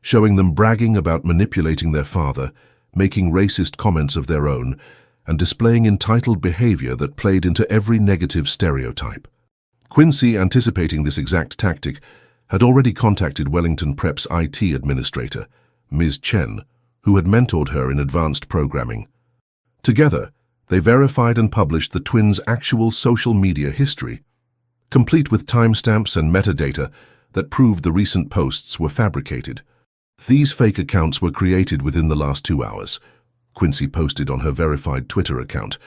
showing them bragging about manipulating their father, making racist comments of their own, and displaying entitled behavior that played into every negative stereotype. Quincy, anticipating this exact tactic, had already contacted Wellington Prep's IT administrator, Ms. Chen, who had mentored her in advanced programming. Together, they verified and published the twins' actual social media history, complete with timestamps and metadata that proved the recent posts were fabricated. These fake accounts were created within the last 2 hours, Quincy posted on her verified Twitter account.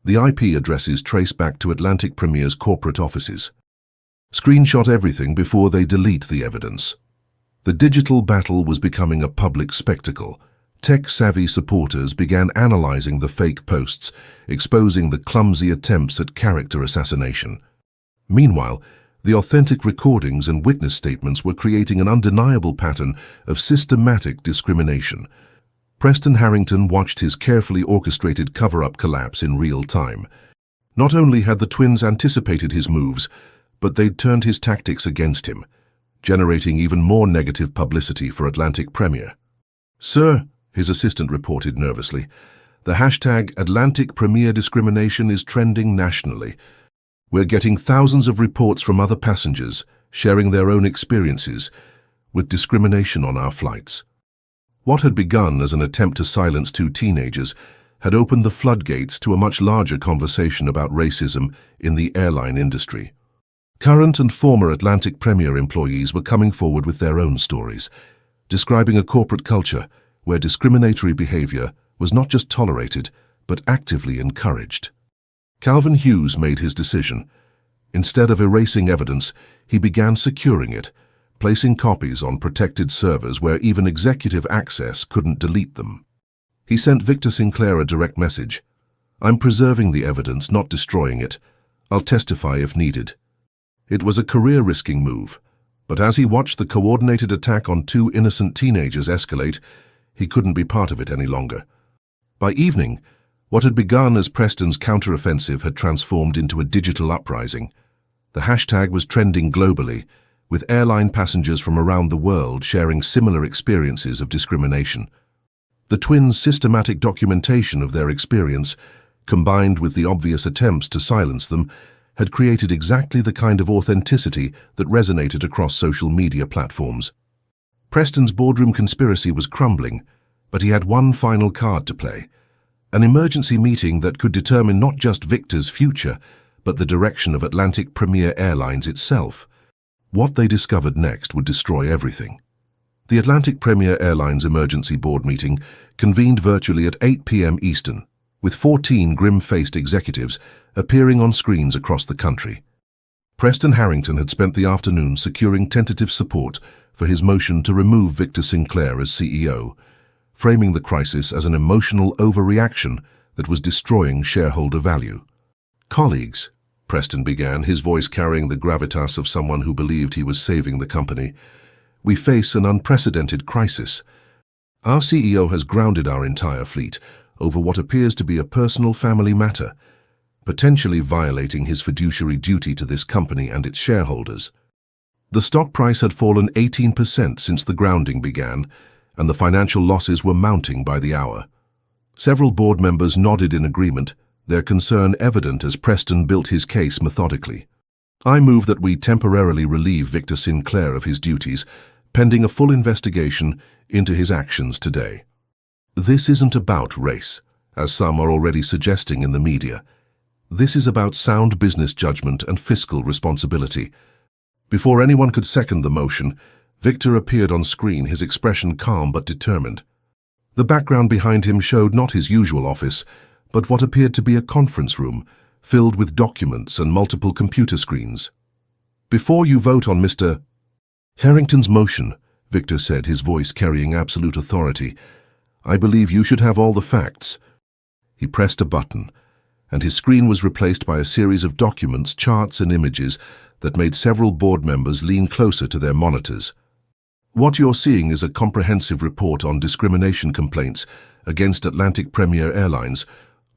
The IP addresses trace back to Atlantic Premier's corporate offices. Screenshot everything before they delete the evidence. The digital battle was becoming a public spectacle. Tech-savvy supporters began analyzing the fake posts, exposing the clumsy attempts at character assassination. Meanwhile, the authentic recordings and witness statements were creating an undeniable pattern of systematic discrimination. Preston Harrington watched his carefully orchestrated cover-up collapse in real time. Not only had the twins anticipated his moves, but they'd turned his tactics against him, generating even more negative publicity for Atlantic Premier. "Sir," his assistant reported nervously, "the hashtag Atlantic Premier discrimination is trending nationally. We're getting thousands of reports from other passengers sharing their own experiences with discrimination on our flights." What had begun as an attempt to silence 2 teenagers had opened the floodgates to a much larger conversation about racism in the airline industry. Current and former Atlantic Premier employees were coming forward with their own stories, describing a corporate culture where discriminatory behavior was not just tolerated, but actively encouraged. Calvin Hughes made his decision. Instead of erasing evidence, he began securing it, placing copies on protected servers where even executive access couldn't delete them. He sent Victor Sinclair a direct message. "I'm preserving the evidence, not destroying it. I'll testify if needed." It was a career-risking move, but as he watched the coordinated attack on 2 innocent teenagers escalate, he couldn't be part of it any longer. By evening, what had begun as Preston's counteroffensive had transformed into a digital uprising. The hashtag was trending globally, with airline passengers from around the world sharing similar experiences of discrimination. The twins' systematic documentation of their experience, combined with the obvious attempts to silence them, had created exactly the kind of authenticity that resonated across social media platforms. Preston's boardroom conspiracy was crumbling, but he had one final card to play. An emergency meeting that could determine not just Victor's future, but the direction of Atlantic Premier Airlines itself. What they discovered next would destroy everything. The Atlantic Premier Airlines emergency board meeting convened virtually at 8 p.m. Eastern, with 14 grim-faced executives appearing on screens across the country. Preston Harrington had spent the afternoon securing tentative support for his motion to remove Victor Sinclair as CEO, framing the crisis as an emotional overreaction that was destroying shareholder value. "Colleagues," Preston began, his voice carrying the gravitas of someone who believed he was saving the company, "we face an unprecedented crisis. Our CEO has grounded our entire fleet over what appears to be a personal family matter, potentially violating his fiduciary duty to this company and its shareholders." The stock price had fallen 18% since the grounding began, and the financial losses were mounting by the hour. Several board members nodded in agreement, their concern evident as Preston built his case methodically. "I move that we temporarily relieve Victor Sinclair of his duties, pending a full investigation into his actions today. This isn't about race, as some are already suggesting in the media. This is about sound business judgment and fiscal responsibility." Before anyone could second the motion, Victor appeared on screen, his expression calm but determined. The background behind him showed not his usual office, but what appeared to be a conference room, filled with documents and multiple computer screens. "Before you vote on Mr. Harrington's motion," Victor said, his voice carrying absolute authority, "I believe you should have all the facts." He pressed a button, and his screen was replaced by a series of documents, charts and images that made several board members lean closer to their monitors. "What you're seeing is a comprehensive report on discrimination complaints against Atlantic Premier Airlines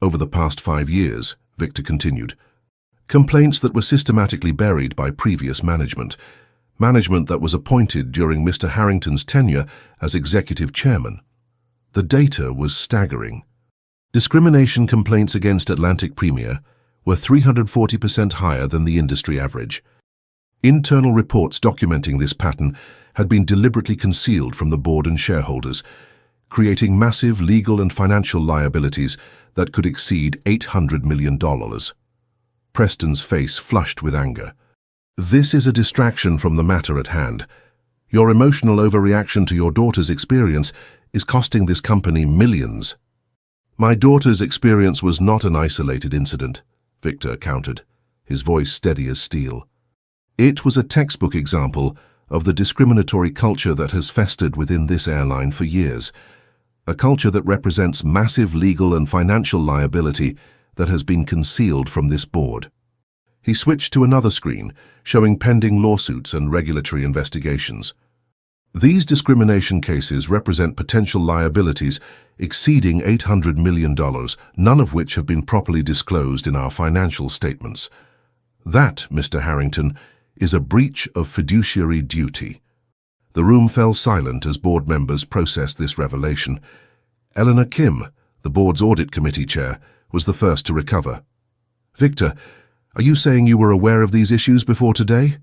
over the past 5 years, Victor continued. Complaints that were systematically buried by previous management that was appointed during Mr. Harrington's tenure as executive chairman. The data was staggering. Discrimination complaints against Atlantic Premier were 340% higher than the industry average. Internal reports documenting this pattern had been deliberately concealed from the board and shareholders, creating massive legal and financial liabilities that could exceed $800 million. Preston's face flushed with anger. "This is a distraction from the matter at hand. Your emotional overreaction to your daughter's experience is costing this company millions." "My daughter's experience was not an isolated incident," Victor countered, his voice steady as steel. "It was a textbook example of the discriminatory culture that has festered within this airline for years, a culture that represents massive legal and financial liability that has been concealed from this board." He switched to another screen, showing pending lawsuits and regulatory investigations. "These discrimination cases represent potential liabilities exceeding $800 million, none of which have been properly disclosed in our financial statements. That, Mr. Harrington, is a breach of fiduciary duty." The room fell silent as board members processed this revelation. Eleanor Kim, the board's audit committee chair, was the first to recover. "Victor, are you saying you were aware of these issues before today?"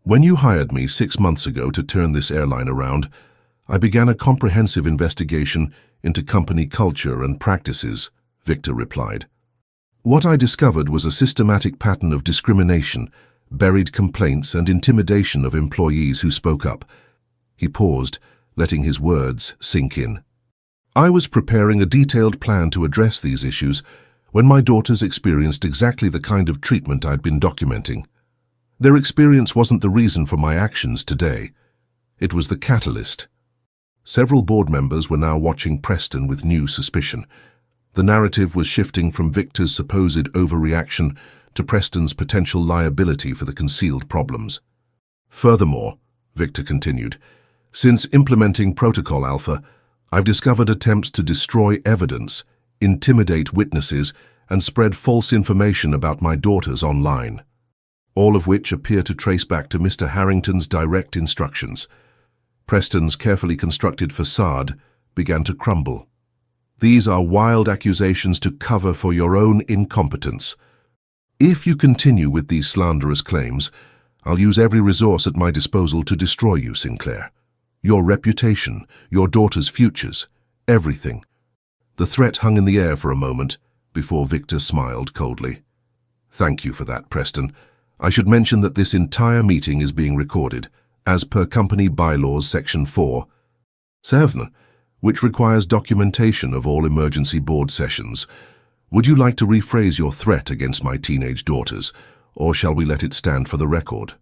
"When you hired me 6 months ago to turn this airline around, I began a comprehensive investigation into company culture and practices," Victor replied. "What I discovered was a systematic pattern of discrimination, buried complaints and intimidation of employees who spoke up." He paused, letting his words sink in. "I was preparing a detailed plan to address these issues when my daughters experienced exactly the kind of treatment I'd been documenting. Their experience wasn't the reason for my actions today. It was the catalyst." Several board members were now watching Preston with new suspicion. The narrative was shifting from Victor's supposed overreaction to Preston's potential liability for the concealed problems. "Furthermore," Victor continued, "since implementing Protocol Alpha, I've discovered attempts to destroy evidence, intimidate witnesses, and spread false information about my daughters online, all of which appear to trace back to Mr. Harrington's direct instructions." Preston's carefully constructed facade began to crumble. "These are wild accusations to cover for your own incompetence. If you continue with these slanderous claims, I'll use every resource at my disposal to destroy you, Sinclair. Your reputation, your daughter's futures, everything." The threat hung in the air for a moment before Victor smiled coldly. "Thank you for that, Preston. I should mention that this entire meeting is being recorded, as per company bylaws section 4.7, which requires documentation of all emergency board sessions. Would you like to rephrase your threat against my teenage daughters, or shall we let it stand for the record?"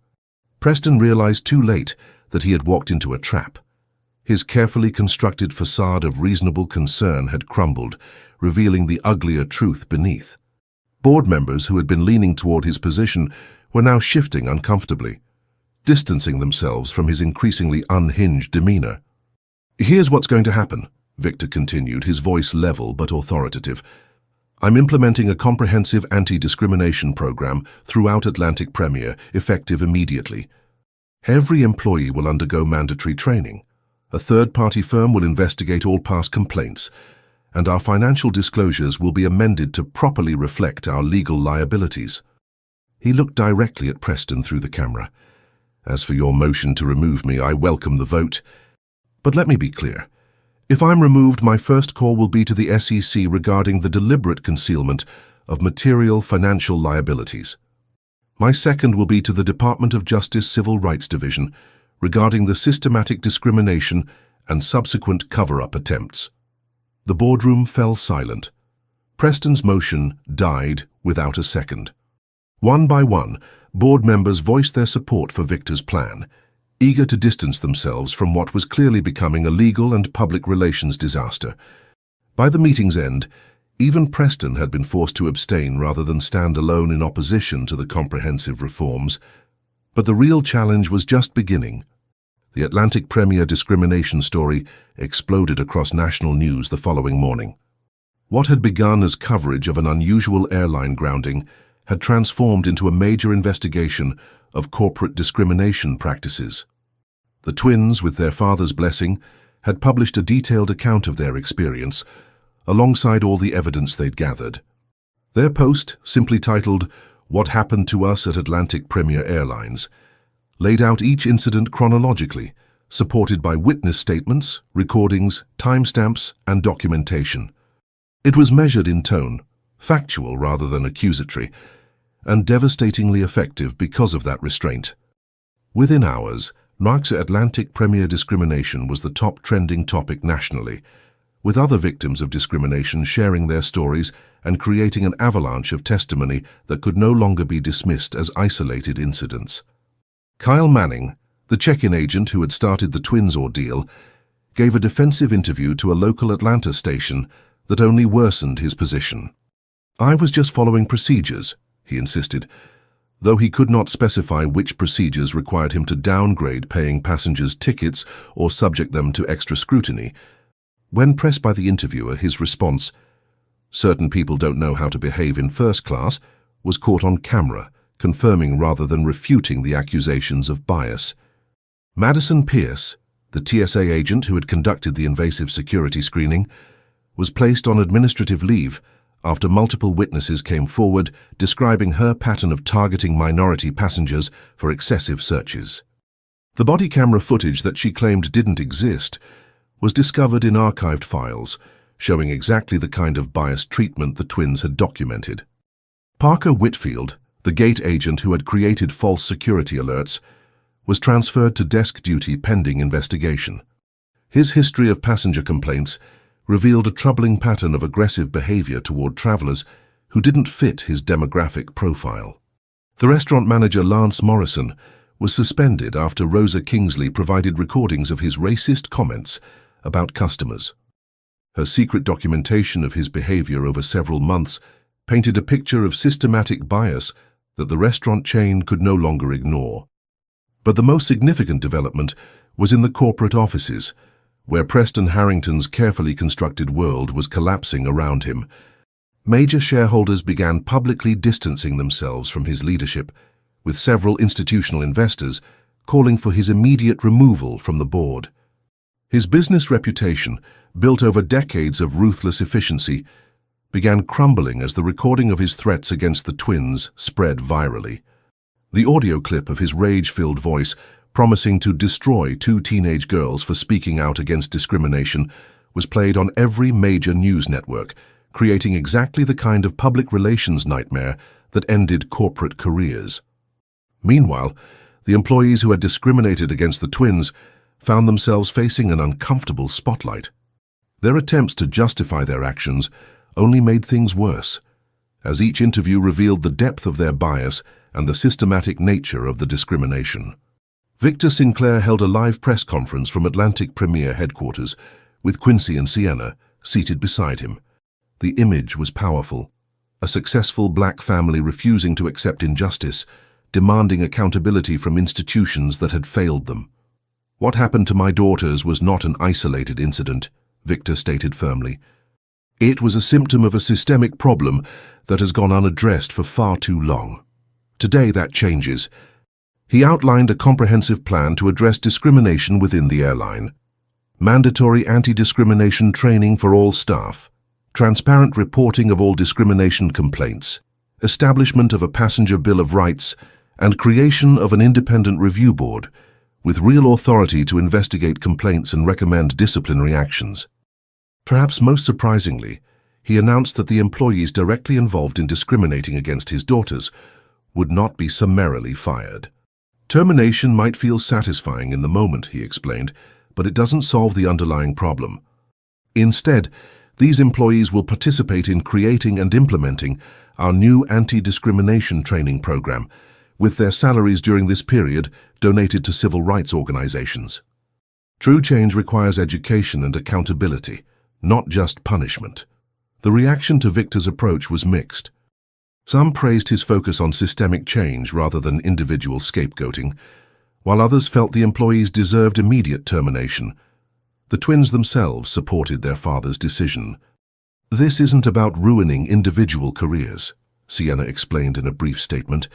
Preston realized too late that he had walked into a trap. His carefully constructed facade of reasonable concern had crumbled, revealing the uglier truth beneath. Board members who had been leaning toward his position were now shifting uncomfortably, distancing themselves from his increasingly unhinged demeanor. "Here's what's going to happen," Victor continued, his voice level but authoritative. "I'm implementing a comprehensive anti-discrimination program throughout Atlantic Premier, effective immediately. Every employee will undergo mandatory training. A third-party firm will investigate all past complaints, and our financial disclosures will be amended to properly reflect our legal liabilities." He looked directly at Preston through the camera. "As for your motion to remove me, I welcome the vote. But let me be clear. If I'm removed, my first call will be to the SEC regarding the deliberate concealment of material financial liabilities. My second will be to the Department of Justice Civil Rights Division regarding the systematic discrimination and subsequent cover-up attempts." The boardroom fell silent. Preston's motion died without a second. One by one, board members voiced their support for Victor's plan, eager to distance themselves from what was clearly becoming a legal and public relations disaster. By the meeting's end, even Preston had been forced to abstain rather than stand alone in opposition to the comprehensive reforms. But the real challenge was just beginning. The Atlantic Premier discrimination story exploded across national news the following morning. What had begun as coverage of an unusual airline grounding had transformed into a major investigation of corporate discrimination practices. The twins, with their father's blessing, had published a detailed account of their experience, alongside all the evidence they'd gathered. Their post, simply titled, "What Happened to Us at Atlantic Premier Airlines," laid out each incident chronologically, supported by witness statements, recordings, timestamps, and documentation. It was measured in tone, factual rather than accusatory, and devastatingly effective because of that restraint. Within hours, Mark's Atlantic Premier discrimination was the top trending topic nationally, with other victims of discrimination sharing their stories and creating an avalanche of testimony that could no longer be dismissed as isolated incidents. Kyle Manning, the check-in agent who had started the twins' ordeal, gave a defensive interview to a local Atlanta station that only worsened his position. "I was just following procedures," he insisted, though he could not specify which procedures required him to downgrade paying passengers tickets or subject them to extra scrutiny. When pressed by the interviewer, his response, "Certain people don't know how to behave in first class," was caught on camera, confirming rather than refuting the accusations of bias. Madison Pierce, the TSA agent who had conducted the invasive security screening, was placed on administrative leave after multiple witnesses came forward describing her pattern of targeting minority passengers for excessive searches. The body camera footage that she claimed didn't exist was discovered in archived files, showing exactly the kind of biased treatment the twins had documented. Parker Whitfield, the gate agent who had created false security alerts, was transferred to desk duty pending investigation. His history of passenger complaints revealed a troubling pattern of aggressive behavior toward travelers who didn't fit his demographic profile. The restaurant manager Lance Morrison was suspended after Rosa Kingsley provided recordings of his racist comments about customers. Her secret documentation of his behavior over several months painted a picture of systematic bias that the restaurant chain could no longer ignore. But the most significant development was in the corporate offices, where Preston Harrington's carefully constructed world was collapsing around him. Major shareholders began publicly distancing themselves from his leadership, with several institutional investors calling for his immediate removal from the board. His business reputation, built over decades of ruthless efficiency, began crumbling as the recording of his threats against the twins spread virally. The audio clip of his rage-filled voice promising to destroy two teenage girls for speaking out against discrimination was played on every major news network, creating exactly the kind of public relations nightmare that ended corporate careers. Meanwhile, the employees who had discriminated against the twins found themselves facing an uncomfortable spotlight. Their attempts to justify their actions only made things worse, as each interview revealed the depth of their bias and the systematic nature of the discrimination. Victor Sinclair held a live press conference from Atlantic Premier headquarters, with Quincy and Sienna seated beside him. The image was powerful. A successful black family refusing to accept injustice, demanding accountability from institutions that had failed them. "What happened to my daughters was not an isolated incident," Victor stated firmly. "It was a symptom of a systemic problem that has gone unaddressed for far too long. Today that changes." He outlined a comprehensive plan to address discrimination within the airline. Mandatory anti-discrimination training for all staff, transparent reporting of all discrimination complaints, establishment of a passenger bill of rights, and creation of an independent review board with real authority to investigate complaints and recommend disciplinary actions. Perhaps most surprisingly, he announced that the employees directly involved in discriminating against his daughters would not be summarily fired. "Termination might feel satisfying in the moment," he explained, "but it doesn't solve the underlying problem. Instead, these employees will participate in creating and implementing our new anti-discrimination training program, with their salaries during this period donated to civil rights organizations." True change requires education and accountability, not just punishment. The reaction to Victor's approach was mixed. Some praised his focus on systemic change rather than individual scapegoating, while others felt the employees deserved immediate termination. The twins themselves supported their father's decision. "This isn't about ruining individual careers," Sienna explained in a brief statement.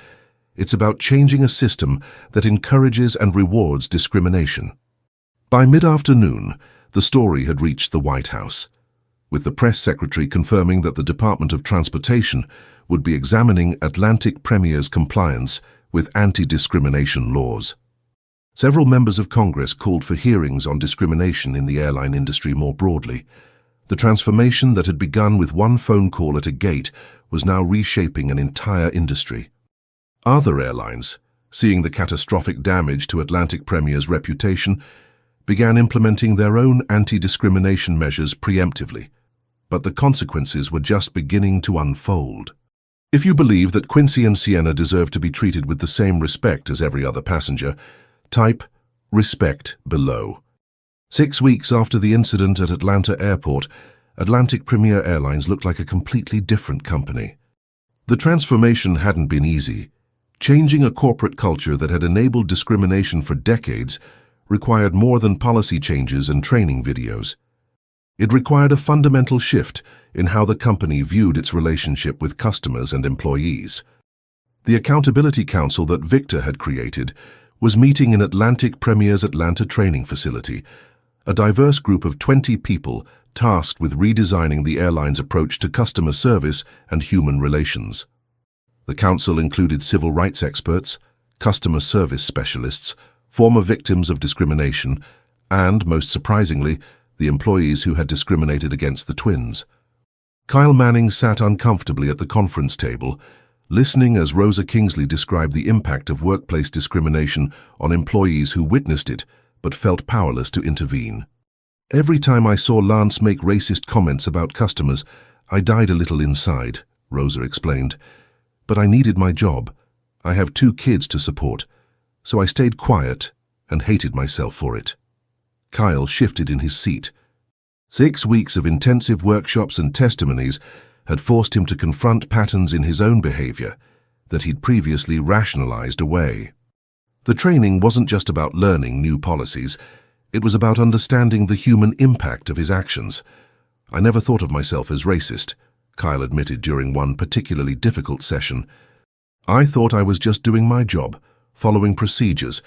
"It's about changing a system that encourages and rewards discrimination." By mid-afternoon, the story had reached the White House, with the press secretary confirming that the Department of Transportation would be examining Atlantic Premier's compliance with anti-discrimination laws. Several members of Congress called for hearings on discrimination in the airline industry more broadly. The transformation that had begun with one phone call at a gate was now reshaping an entire industry. Other airlines, seeing the catastrophic damage to Atlantic Premier's reputation, began implementing their own anti-discrimination measures preemptively. But the consequences were just beginning to unfold. If you believe that Quincy and Sienna deserve to be treated with the same respect as every other passenger, type "respect" below. 6 weeks after the incident at Atlanta Airport, Atlantic Premier Airlines looked like a completely different company. The transformation hadn't been easy. Changing a corporate culture that had enabled discrimination for decades required more than policy changes and training videos. It required a fundamental shift in how the company viewed its relationship with customers and employees. The Accountability Council that Victor had created was meeting in Atlantic Premier's Atlanta training facility, a diverse group of 20 people tasked with redesigning the airline's approach to customer service and human relations. The council included civil rights experts, customer service specialists, former victims of discrimination, and, most surprisingly, the employees who had discriminated against the twins. Kyle Manning sat uncomfortably at the conference table, listening as Rosa Kingsley described the impact of workplace discrimination on employees who witnessed it but felt powerless to intervene. "Every time I saw Lance make racist comments about customers, I died a little inside," Rosa explained. "But I needed my job. I have 2 kids to support, so I stayed quiet and hated myself for it." Kyle shifted in his seat. 6 weeks of intensive workshops and testimonies had forced him to confront patterns in his own behavior that he'd previously rationalized away. The training wasn't just about learning new policies, it was about understanding the human impact of his actions. "I never thought of myself as racist," Kyle admitted during one particularly difficult session. "I thought I was just doing my job, following procedures.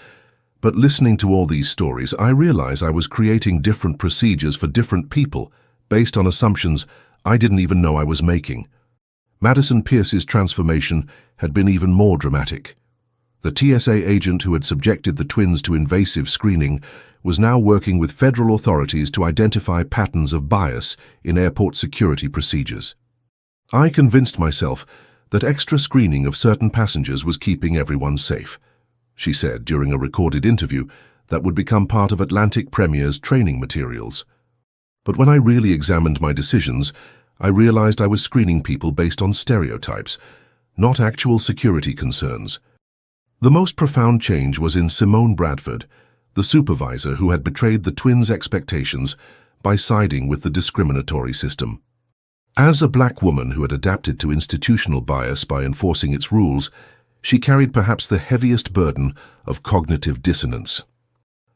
But listening to all these stories, I realized I was creating different procedures for different people based on assumptions I didn't even know I was making." Madison Pierce's transformation had been even more dramatic. The TSA agent who had subjected the twins to invasive screening was now working with federal authorities to identify patterns of bias in airport security procedures. "I convinced myself that extra screening of certain passengers was keeping everyone safe," she said during a recorded interview that would become part of Atlantic Premier's training materials. "But when I really examined my decisions, I realized I was screening people based on stereotypes, not actual security concerns." The most profound change was in Simone Bradford, the supervisor who had betrayed the twins' expectations by siding with the discriminatory system. As a black woman who had adapted to institutional bias by enforcing its rules, she carried perhaps the heaviest burden of cognitive dissonance.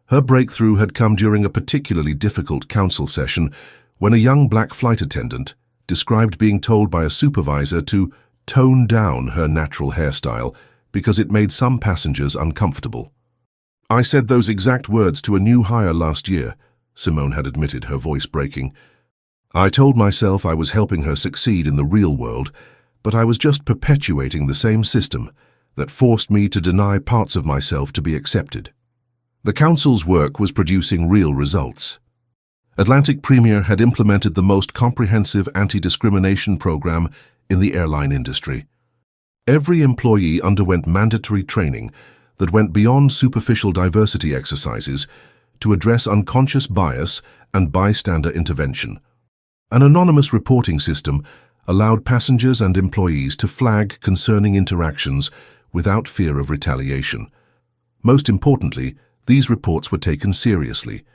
Her breakthrough had come during a particularly difficult council session when a young black flight attendant described being told by a supervisor to tone down her natural hairstyle because it made some passengers uncomfortable. "I said those exact words to a new hire last year," Simone had admitted, her voice breaking. "I told myself I was helping her succeed in the real world, but I was just perpetuating the same system that forced me to deny parts of myself to be accepted." The council's work was producing real results. Atlantic Premier had implemented the most comprehensive anti-discrimination program in the airline industry. Every employee underwent mandatory training that went beyond superficial diversity exercises to address unconscious bias and bystander intervention. An anonymous reporting system allowed passengers and employees to flag concerning interactions without fear of retaliation. Most importantly, these reports were taken seriously,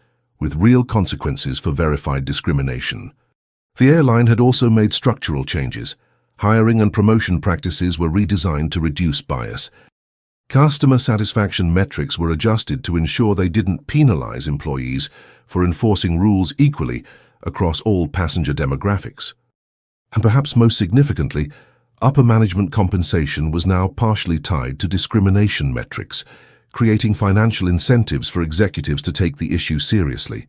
with real consequences for verified discrimination. The airline had also made structural changes. Hiring and promotion practices were redesigned to reduce bias. Customer satisfaction metrics were adjusted to ensure they didn't penalize employees for enforcing rules equally across all passenger demographics. And perhaps most significantly, upper management compensation was now partially tied to discrimination metrics, creating financial incentives for executives to take the issue seriously.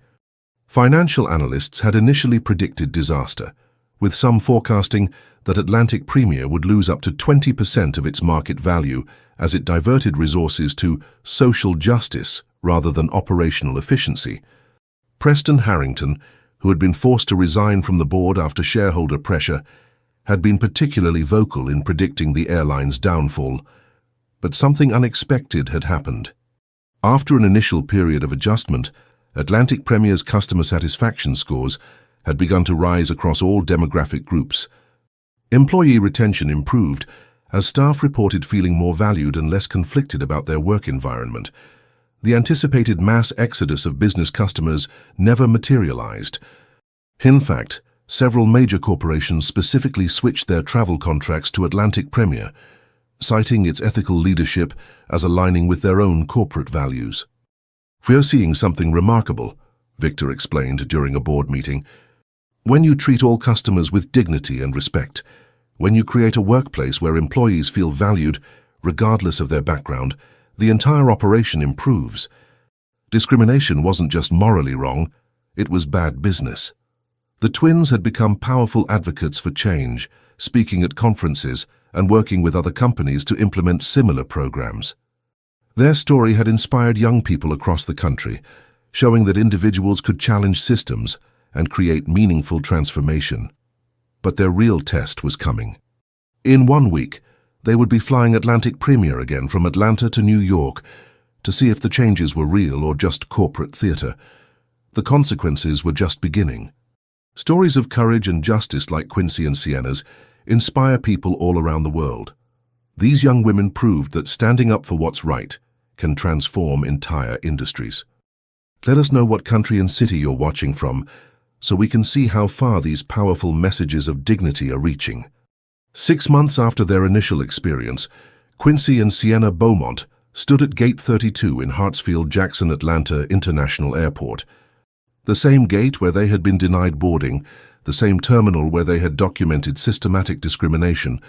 Financial analysts had initially predicted disaster, with some forecasting that Atlantic Premier would lose up to 20% of its market value as it diverted resources to social justice rather than operational efficiency. Preston Harrington, who had been forced to resign from the board after shareholder pressure, had been particularly vocal in predicting the airline's downfall. But something unexpected had happened. After an initial period of adjustment, Atlantic Premier's customer satisfaction scores had begun to rise across all demographic groups. Employee retention improved as staff reported feeling more valued and less conflicted about their work environment. The anticipated mass exodus of business customers never materialized. In fact, several major corporations specifically switched their travel contracts to Atlantic Premier, citing its ethical leadership as aligning with their own corporate values. "We're seeing something remarkable," Victor explained during a board meeting. "When you treat all customers with dignity and respect, when you create a workplace where employees feel valued, regardless of their background, the entire operation improves. Discrimination wasn't just morally wrong, it was bad business." The twins had become powerful advocates for change, speaking at conferences and working with other companies to implement similar programs. Their story had inspired young people across the country, showing that individuals could challenge systems and create meaningful transformation. But their real test was coming. In 1 week, they would be flying Atlantic Premier again from Atlanta to New York to see if the changes were real or just corporate theater. The consequences were just beginning. Stories of courage and justice like Quincy and Sienna's inspire people all around the world. These young women proved that standing up for what's right can transform entire industries. Let us know what country and city you're watching from, so we can see how far these powerful messages of dignity are reaching. 6 months after their initial experience, Quincy and Sienna Beaumont stood at Gate 32 in Hartsfield-Jackson Atlanta International Airport. The same gate where they had been denied boarding, the same terminal where they had documented systematic discrimination,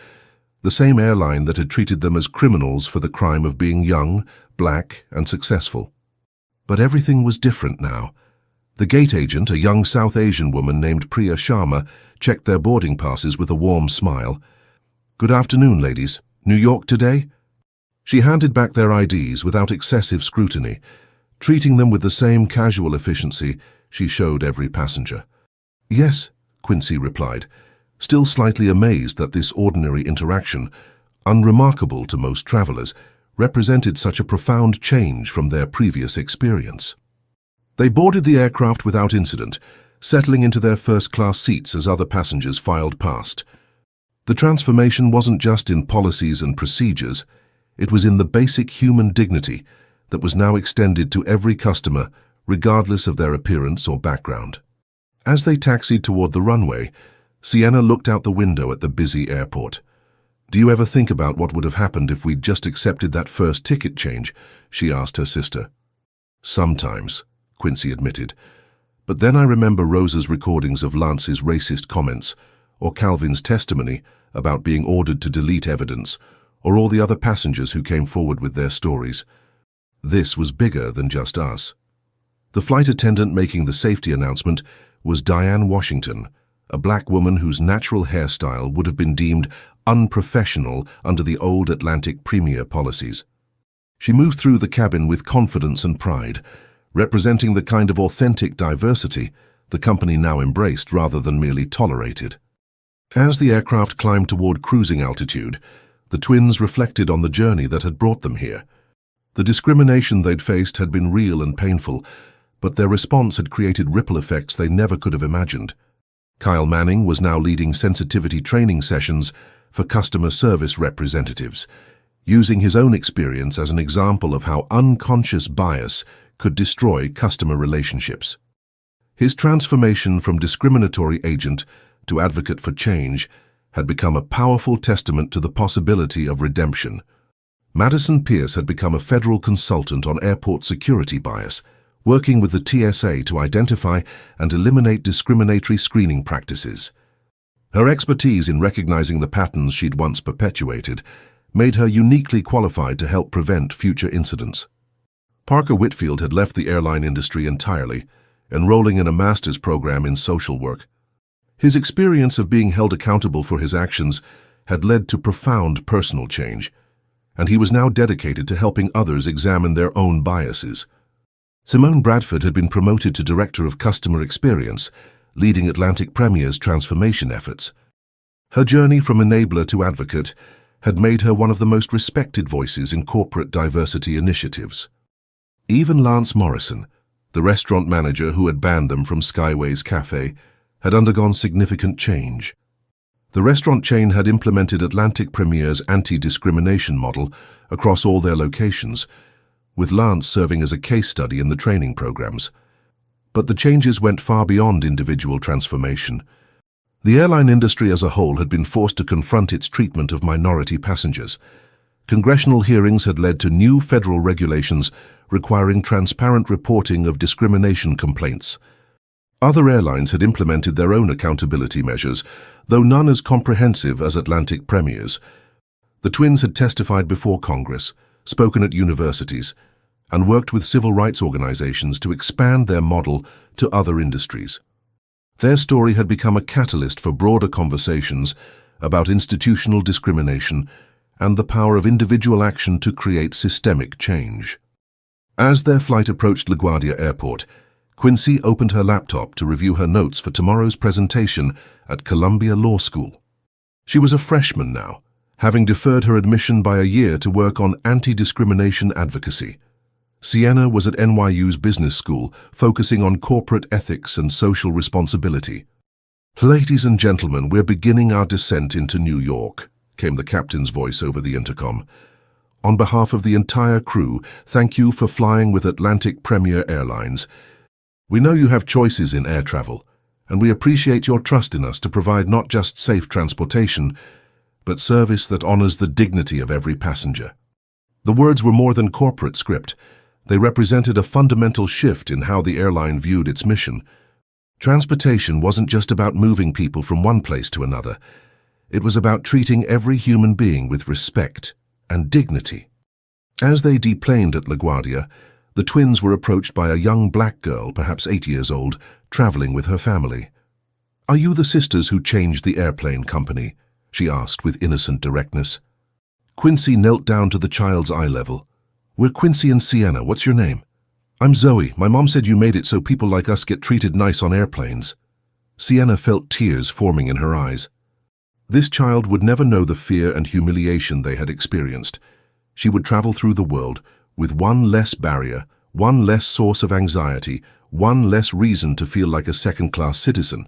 the same airline that had treated them as criminals for the crime of being young, black, and successful. But everything was different now. The gate agent, a young South Asian woman named Priya Sharma, checked their boarding passes with a warm smile. "Good afternoon, ladies. New York today?" She handed back their IDs without excessive scrutiny, treating them with the same casual efficiency she showed every passenger. "Yes," Quincy replied, still slightly amazed that this ordinary interaction, unremarkable to most travelers, represented such a profound change from their previous experience. They boarded the aircraft without incident, settling into their first-class seats as other passengers filed past. The transformation wasn't just in policies and procedures, It was in the basic human dignity that was now extended to every customer, regardless of their appearance or background. As they taxied toward the runway, Sienna looked out the window at the busy airport. "Do you ever think about what would have happened if we'd just accepted that first ticket change?" she asked her sister. "Sometimes," Quincy admitted. "But then I remember Rosa's recordings of Lance's racist comments, or Calvin's testimony about being ordered to delete evidence, or all the other passengers who came forward with their stories. This was bigger than just us." The flight attendant making the safety announcement was Diane Washington, a black woman whose natural hairstyle would have been deemed unprofessional under the old Atlantic Premier policies. She moved through the cabin with confidence and pride, representing the kind of authentic diversity the company now embraced rather than merely tolerated. As the aircraft climbed toward cruising altitude, the twins reflected on the journey that had brought them here. The discrimination they'd faced had been real and painful, but their response had created ripple effects they never could have imagined. Kyle Manning was now leading sensitivity training sessions for customer service representatives, using his own experience as an example of how unconscious bias could destroy customer relationships. His transformation from discriminatory agent to advocate for change had become a powerful testament to the possibility of redemption. Madison Pierce had become a federal consultant on airport security bias, working with the TSA to identify and eliminate discriminatory screening practices. Her expertise in recognizing the patterns she'd once perpetuated made her uniquely qualified to help prevent future incidents. Parker Whitfield had left the airline industry entirely, enrolling in a master's program in social work. His experience of being held accountable for his actions had led to profound personal change, and he was now dedicated to helping others examine their own biases. Simone Bradford had been promoted to Director of Customer Experience, leading Atlantic Premier's transformation efforts. Her journey from enabler to advocate had made her one of the most respected voices in corporate diversity initiatives. Even Lance Morrison, the restaurant manager who had banned them from Skyways Cafe, had undergone significant change. The restaurant chain had implemented Atlantic Premier's anti-discrimination model across all their locations, with Lance serving as a case study in the training programs. But the changes went far beyond individual transformation. The airline industry as a whole had been forced to confront its treatment of minority passengers. Congressional hearings had led to new federal regulations requiring transparent reporting of discrimination complaints. Other airlines had implemented their own accountability measures, though none as comprehensive as Atlantic Premier's. The twins had testified before Congress, spoken at universities, and worked with civil rights organizations to expand their model to other industries. Their story had become a catalyst for broader conversations about institutional discrimination and the power of individual action to create systemic change. As their flight approached LaGuardia Airport, Quincy opened her laptop to review her notes for tomorrow's presentation at Columbia Law School. She was a freshman now, having deferred her admission by a year to work on anti-discrimination advocacy. Sienna was at NYU's business school, focusing on corporate ethics and social responsibility. "Ladies and gentlemen, we're beginning our descent into New York," came the captain's voice over the intercom. "On behalf of the entire crew, thank you for flying with Atlantic Premier Airlines. We know you have choices in air travel, and we appreciate your trust in us to provide not just safe transportation, but service that honors the dignity of every passenger." The words were more than corporate script. They represented a fundamental shift in how the airline viewed its mission. Transportation wasn't just about moving people from one place to another. It was about treating every human being with respect and dignity. As they deplaned at LaGuardia, the twins were approached by a young black girl, perhaps 8 years old, traveling with her family. "Are you the sisters who changed the airplane company?" she asked with innocent directness. Quincy knelt down to the child's eye level. "We're Quincy and Sienna. What's your name?" "I'm Zoe. My mom said you made it so people like us get treated nice on airplanes." Sienna felt tears forming in her eyes. This child would never know the fear and humiliation they had experienced. She would travel through the world with one less barrier, one less source of anxiety, one less reason to feel like a second-class citizen.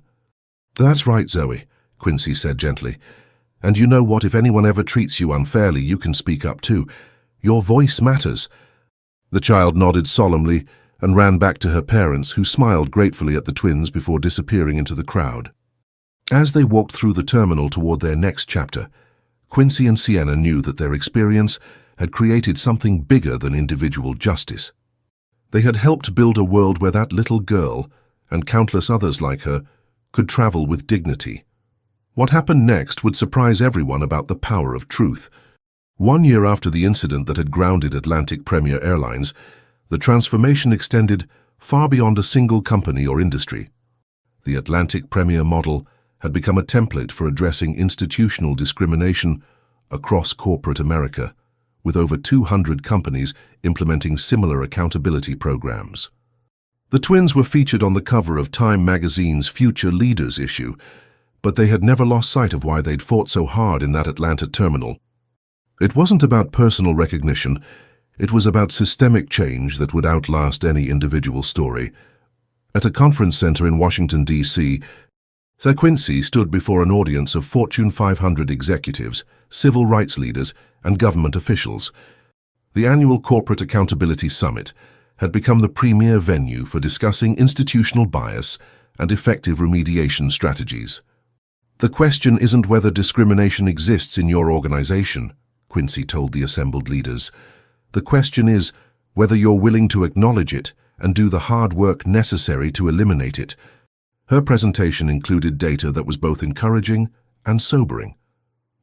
"That's right, Zoe," Quincy said gently. "And you know what? If anyone ever treats you unfairly, you can speak up too. Your voice matters." The child nodded solemnly and ran back to her parents, who smiled gratefully at the twins before disappearing into the crowd. As they walked through the terminal toward their next chapter, Quincy and Sienna knew that their experience had created something bigger than individual justice. They had helped build a world where that little girl, and countless others like her, could travel with dignity. What happened next would surprise everyone about the power of truth. 1 year after the incident that had grounded Atlantic Premier Airlines, the transformation extended far beyond a single company or industry. The Atlantic Premier model had become a template for addressing institutional discrimination across corporate America, with over 200 companies implementing similar accountability programs. The twins were featured on the cover of Time magazine's Future Leaders issue, but they had never lost sight of why they'd fought so hard in that Atlanta terminal. It wasn't about personal recognition, it was about systemic change that would outlast any individual story. At a conference center in Washington, D.C., Sir Quincy stood before an audience of Fortune 500 executives, civil rights leaders, and government officials. The annual Corporate Accountability Summit had become the premier venue for discussing institutional bias and effective remediation strategies. "The question isn't whether discrimination exists in your organization," Quincy told the assembled leaders. "The question is whether you're willing to acknowledge it and do the hard work necessary to eliminate it." Her presentation included data that was both encouraging and sobering.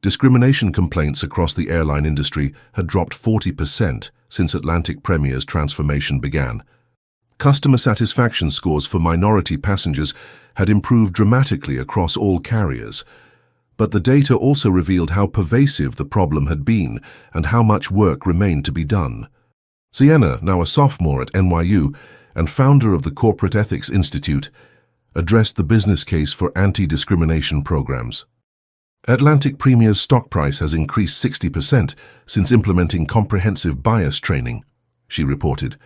Discrimination complaints across the airline industry had dropped 40% since Atlantic Premier's transformation began. Customer satisfaction scores for minority passengers had improved dramatically across all carriers. But the data also revealed how pervasive the problem had been and how much work remained to be done. Sienna, now a sophomore at NYU and founder of the Corporate Ethics Institute, addressed the business case for anti-discrimination programs. Atlantic Premier's stock price has increased 60% since implementing comprehensive bias training, she reported.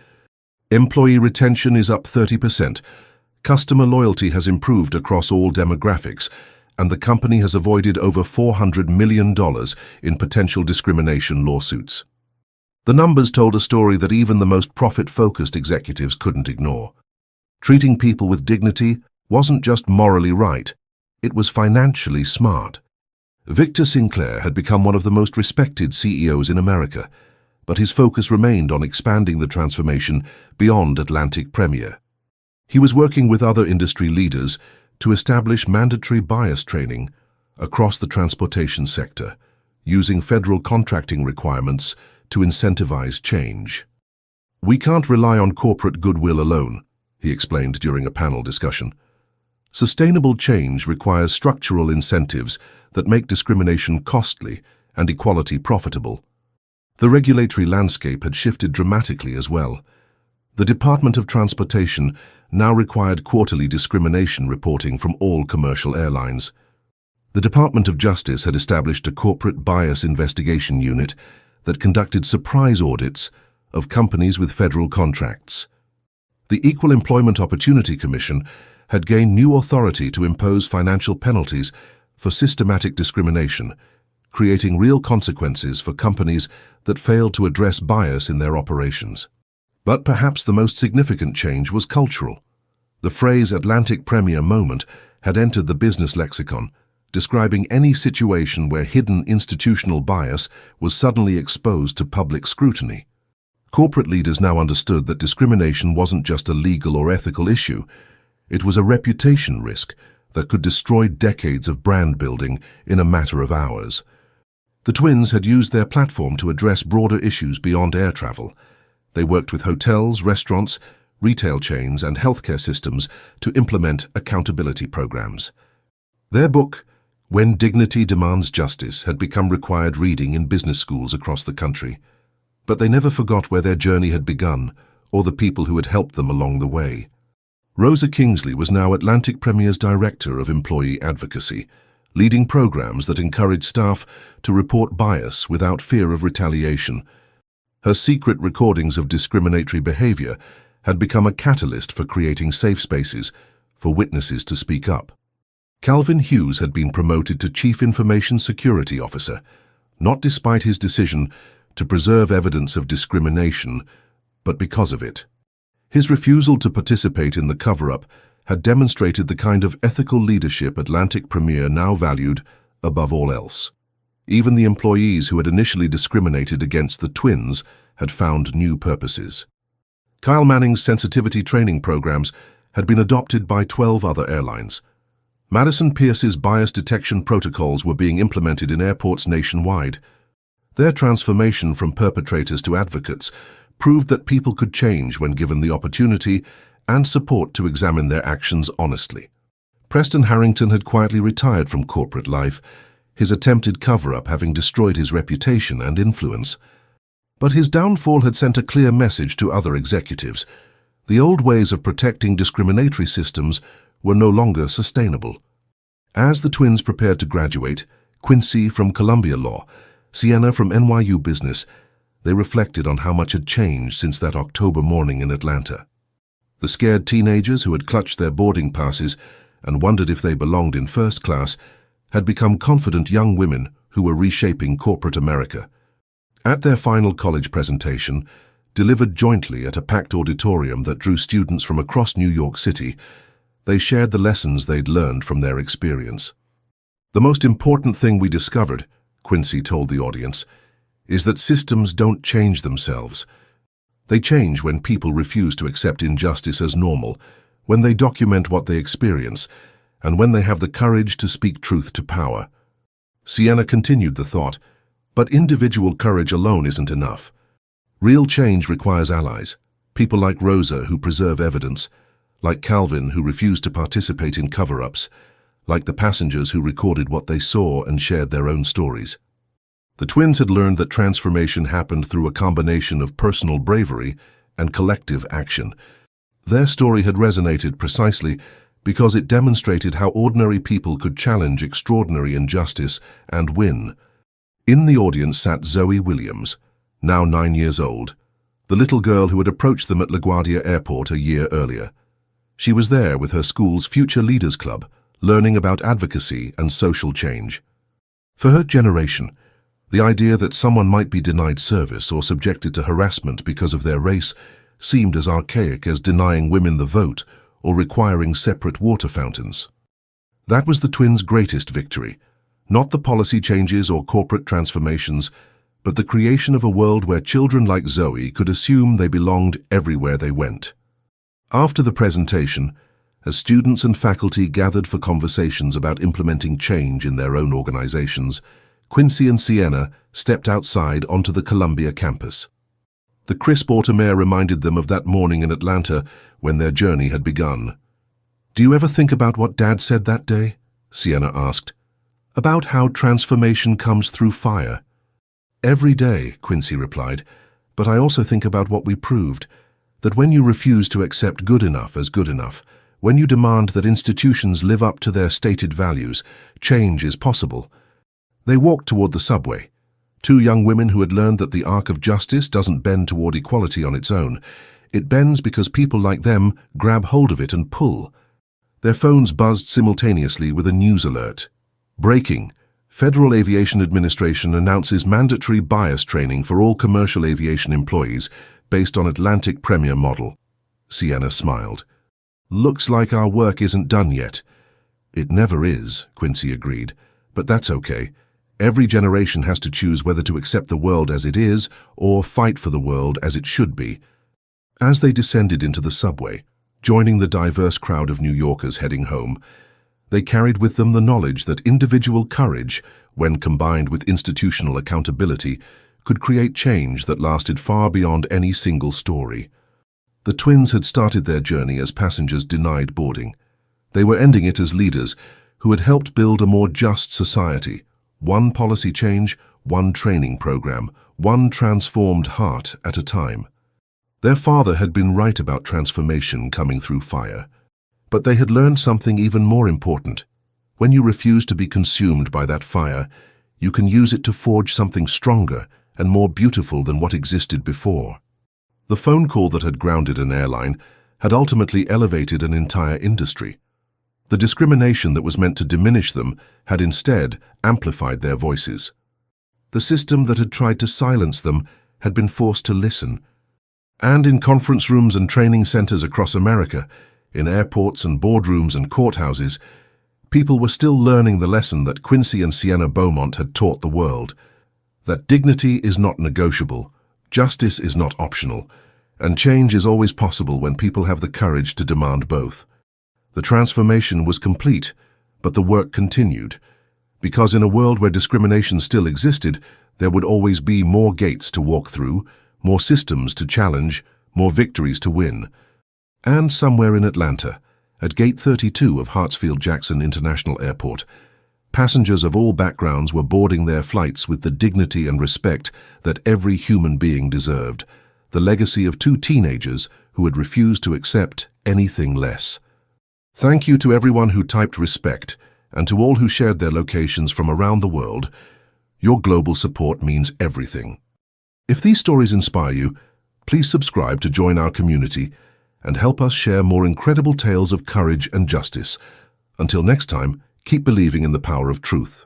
Employee retention is up 30%. Customer loyalty has improved across all demographics, and the company has avoided over $400 million in potential discrimination lawsuits. The numbers told a story that even the most profit-focused executives couldn't ignore. Treating people with dignity wasn't just morally right, it was financially smart. Victor Sinclair had become one of the most respected CEOs in America, but his focus remained on expanding the transformation beyond Atlantic Premier. He was working with other industry leaders to establish mandatory bias training across the transportation sector, using federal contracting requirements to incentivize change. "We can't rely on corporate goodwill alone," he explained during a panel discussion. "Sustainable change requires structural incentives that make discrimination costly and equality profitable." The regulatory landscape had shifted dramatically as well. The Department of Transportation now required quarterly discrimination reporting from all commercial airlines. The Department of Justice had established a corporate bias investigation unit that conducted surprise audits of companies with federal contracts. The Equal Employment Opportunity Commission had gained new authority to impose financial penalties for systematic discrimination, creating real consequences for companies that failed to address bias in their operations. But perhaps the most significant change was cultural. The phrase Atlantic Premier moment had entered the business lexicon, describing any situation where hidden institutional bias was suddenly exposed to public scrutiny. Corporate leaders now understood that discrimination wasn't just a legal or ethical issue, it was a reputation risk that could destroy decades of brand building in a matter of hours. The twins had used their platform to address broader issues beyond air travel. They worked with hotels, restaurants, retail chains, and healthcare systems to implement accountability programs. Their book, When Dignity Demands Justice, had become required reading in business schools across the country. But they never forgot where their journey had begun or the people who had helped them along the way. Rosa Kingsley was now Atlantic Premier's Director of Employee Advocacy, leading programs that encouraged staff to report bias without fear of retaliation. Her secret recordings of discriminatory behavior had become a catalyst for creating safe spaces for witnesses to speak up. Calvin Hughes had been promoted to Chief Information Security Officer, not despite his decision to preserve evidence of discrimination, but because of it. His refusal to participate in the cover-up had demonstrated the kind of ethical leadership Atlantic Premier now valued above all else. Even the employees who had initially discriminated against the twins had found new purposes. Kyle Manning's sensitivity training programs had been adopted by 12 other airlines. Madison Pierce's bias detection protocols were being implemented in airports nationwide. Their transformation from perpetrators to advocates proved that people could change when given the opportunity and support to examine their actions honestly. Preston Harrington had quietly retired from corporate life, his attempted cover-up having destroyed his reputation and influence. But his downfall had sent a clear message to other executives. The old ways of protecting discriminatory systems were no longer sustainable. As the twins prepared to graduate, Quincy from Columbia Law, Sienna from NYU Business, they reflected on how much had changed since that October morning in Atlanta. The scared teenagers who had clutched their boarding passes and wondered if they belonged in first class had become confident young women who were reshaping corporate America. At their final college presentation, delivered jointly at a packed auditorium that drew students from across New York City, they shared the lessons they'd learned from their experience. "The most important thing we discovered," Quincy told the audience, "is that systems don't change themselves. They change when people refuse to accept injustice as normal, when they document what they experience, and when they have the courage to speak truth to power." Sienna continued the thought, "But individual courage alone isn't enough. Real change requires allies, people like Rosa who preserve evidence, like Calvin who refused to participate in cover-ups, like the passengers who recorded what they saw and shared their own stories." The twins had learned that transformation happened through a combination of personal bravery and collective action. Their story had resonated precisely because it demonstrated how ordinary people could challenge extraordinary injustice and win. In the audience sat Zoe Williams, now 9 years old, the little girl who had approached them at LaGuardia Airport a year earlier. She was there with her school's Future Leaders Club, learning about advocacy and social change. For her generation, the idea that someone might be denied service or subjected to harassment because of their race seemed as archaic as denying women the vote or requiring separate water fountains. That was the twins' greatest victory, not the policy changes or corporate transformations, but the creation of a world where children like Zoe could assume they belonged everywhere they went. After the presentation, as students and faculty gathered for conversations about implementing change in their own organizations, Quincy and Sienna stepped outside onto the Columbia campus. The crisp autumn air reminded them of that morning in Atlanta when their journey had begun. "Do you ever think about what Dad said that day?" Sienna asked. "About how transformation comes through fire." "Every day," Quincy replied, "but I also think about what we proved, that when you refuse to accept good enough as good enough, when you demand that institutions live up to their stated values, change is possible." They walked toward the subway, two young women who had learned that the arc of justice doesn't bend toward equality on its own. It bends because people like them grab hold of it and pull. Their phones buzzed simultaneously with a news alert. "Breaking. Federal Aviation Administration announces mandatory bias training for all commercial aviation employees based on Atlantic Premier model." Sienna smiled. "Looks like our work isn't done yet." "It never is," Quincy agreed, "but that's okay. Every generation has to choose whether to accept the world as it is or fight for the world as it should be." As they descended into the subway, joining the diverse crowd of New Yorkers heading home, they carried with them the knowledge that individual courage, when combined with institutional accountability, could create change that lasted far beyond any single story. The twins had started their journey as passengers denied boarding. They were ending it as leaders who had helped build a more just society. One policy change, one training program, one transformed heart at a time. Their father had been right about transformation coming through fire. But they had learned something even more important. When you refuse to be consumed by that fire, you can use it to forge something stronger and more beautiful than what existed before. The phone call that had grounded an airline had ultimately elevated an entire industry. The discrimination that was meant to diminish them had instead amplified their voices. The system that had tried to silence them had been forced to listen. And in conference rooms and training centers across America, in airports and boardrooms and courthouses, people were still learning the lesson that Quincy and Sienna Beaumont had taught the world, that dignity is not negotiable, justice is not optional, and change is always possible when people have the courage to demand both. The transformation was complete, but the work continued, because in a world where discrimination still existed, there would always be more gates to walk through, more systems to challenge, more victories to win. And somewhere in Atlanta, at Gate 32 of Hartsfield-Jackson International Airport, passengers of all backgrounds were boarding their flights with the dignity and respect that every human being deserved, the legacy of two teenagers who had refused to accept anything less. Thank you to everyone who typed respect, and to all who shared their locations from around the world. Your global support means everything. If these stories inspire you, please subscribe to join our community and help us share more incredible tales of courage and justice. Until next time, keep believing in the power of truth.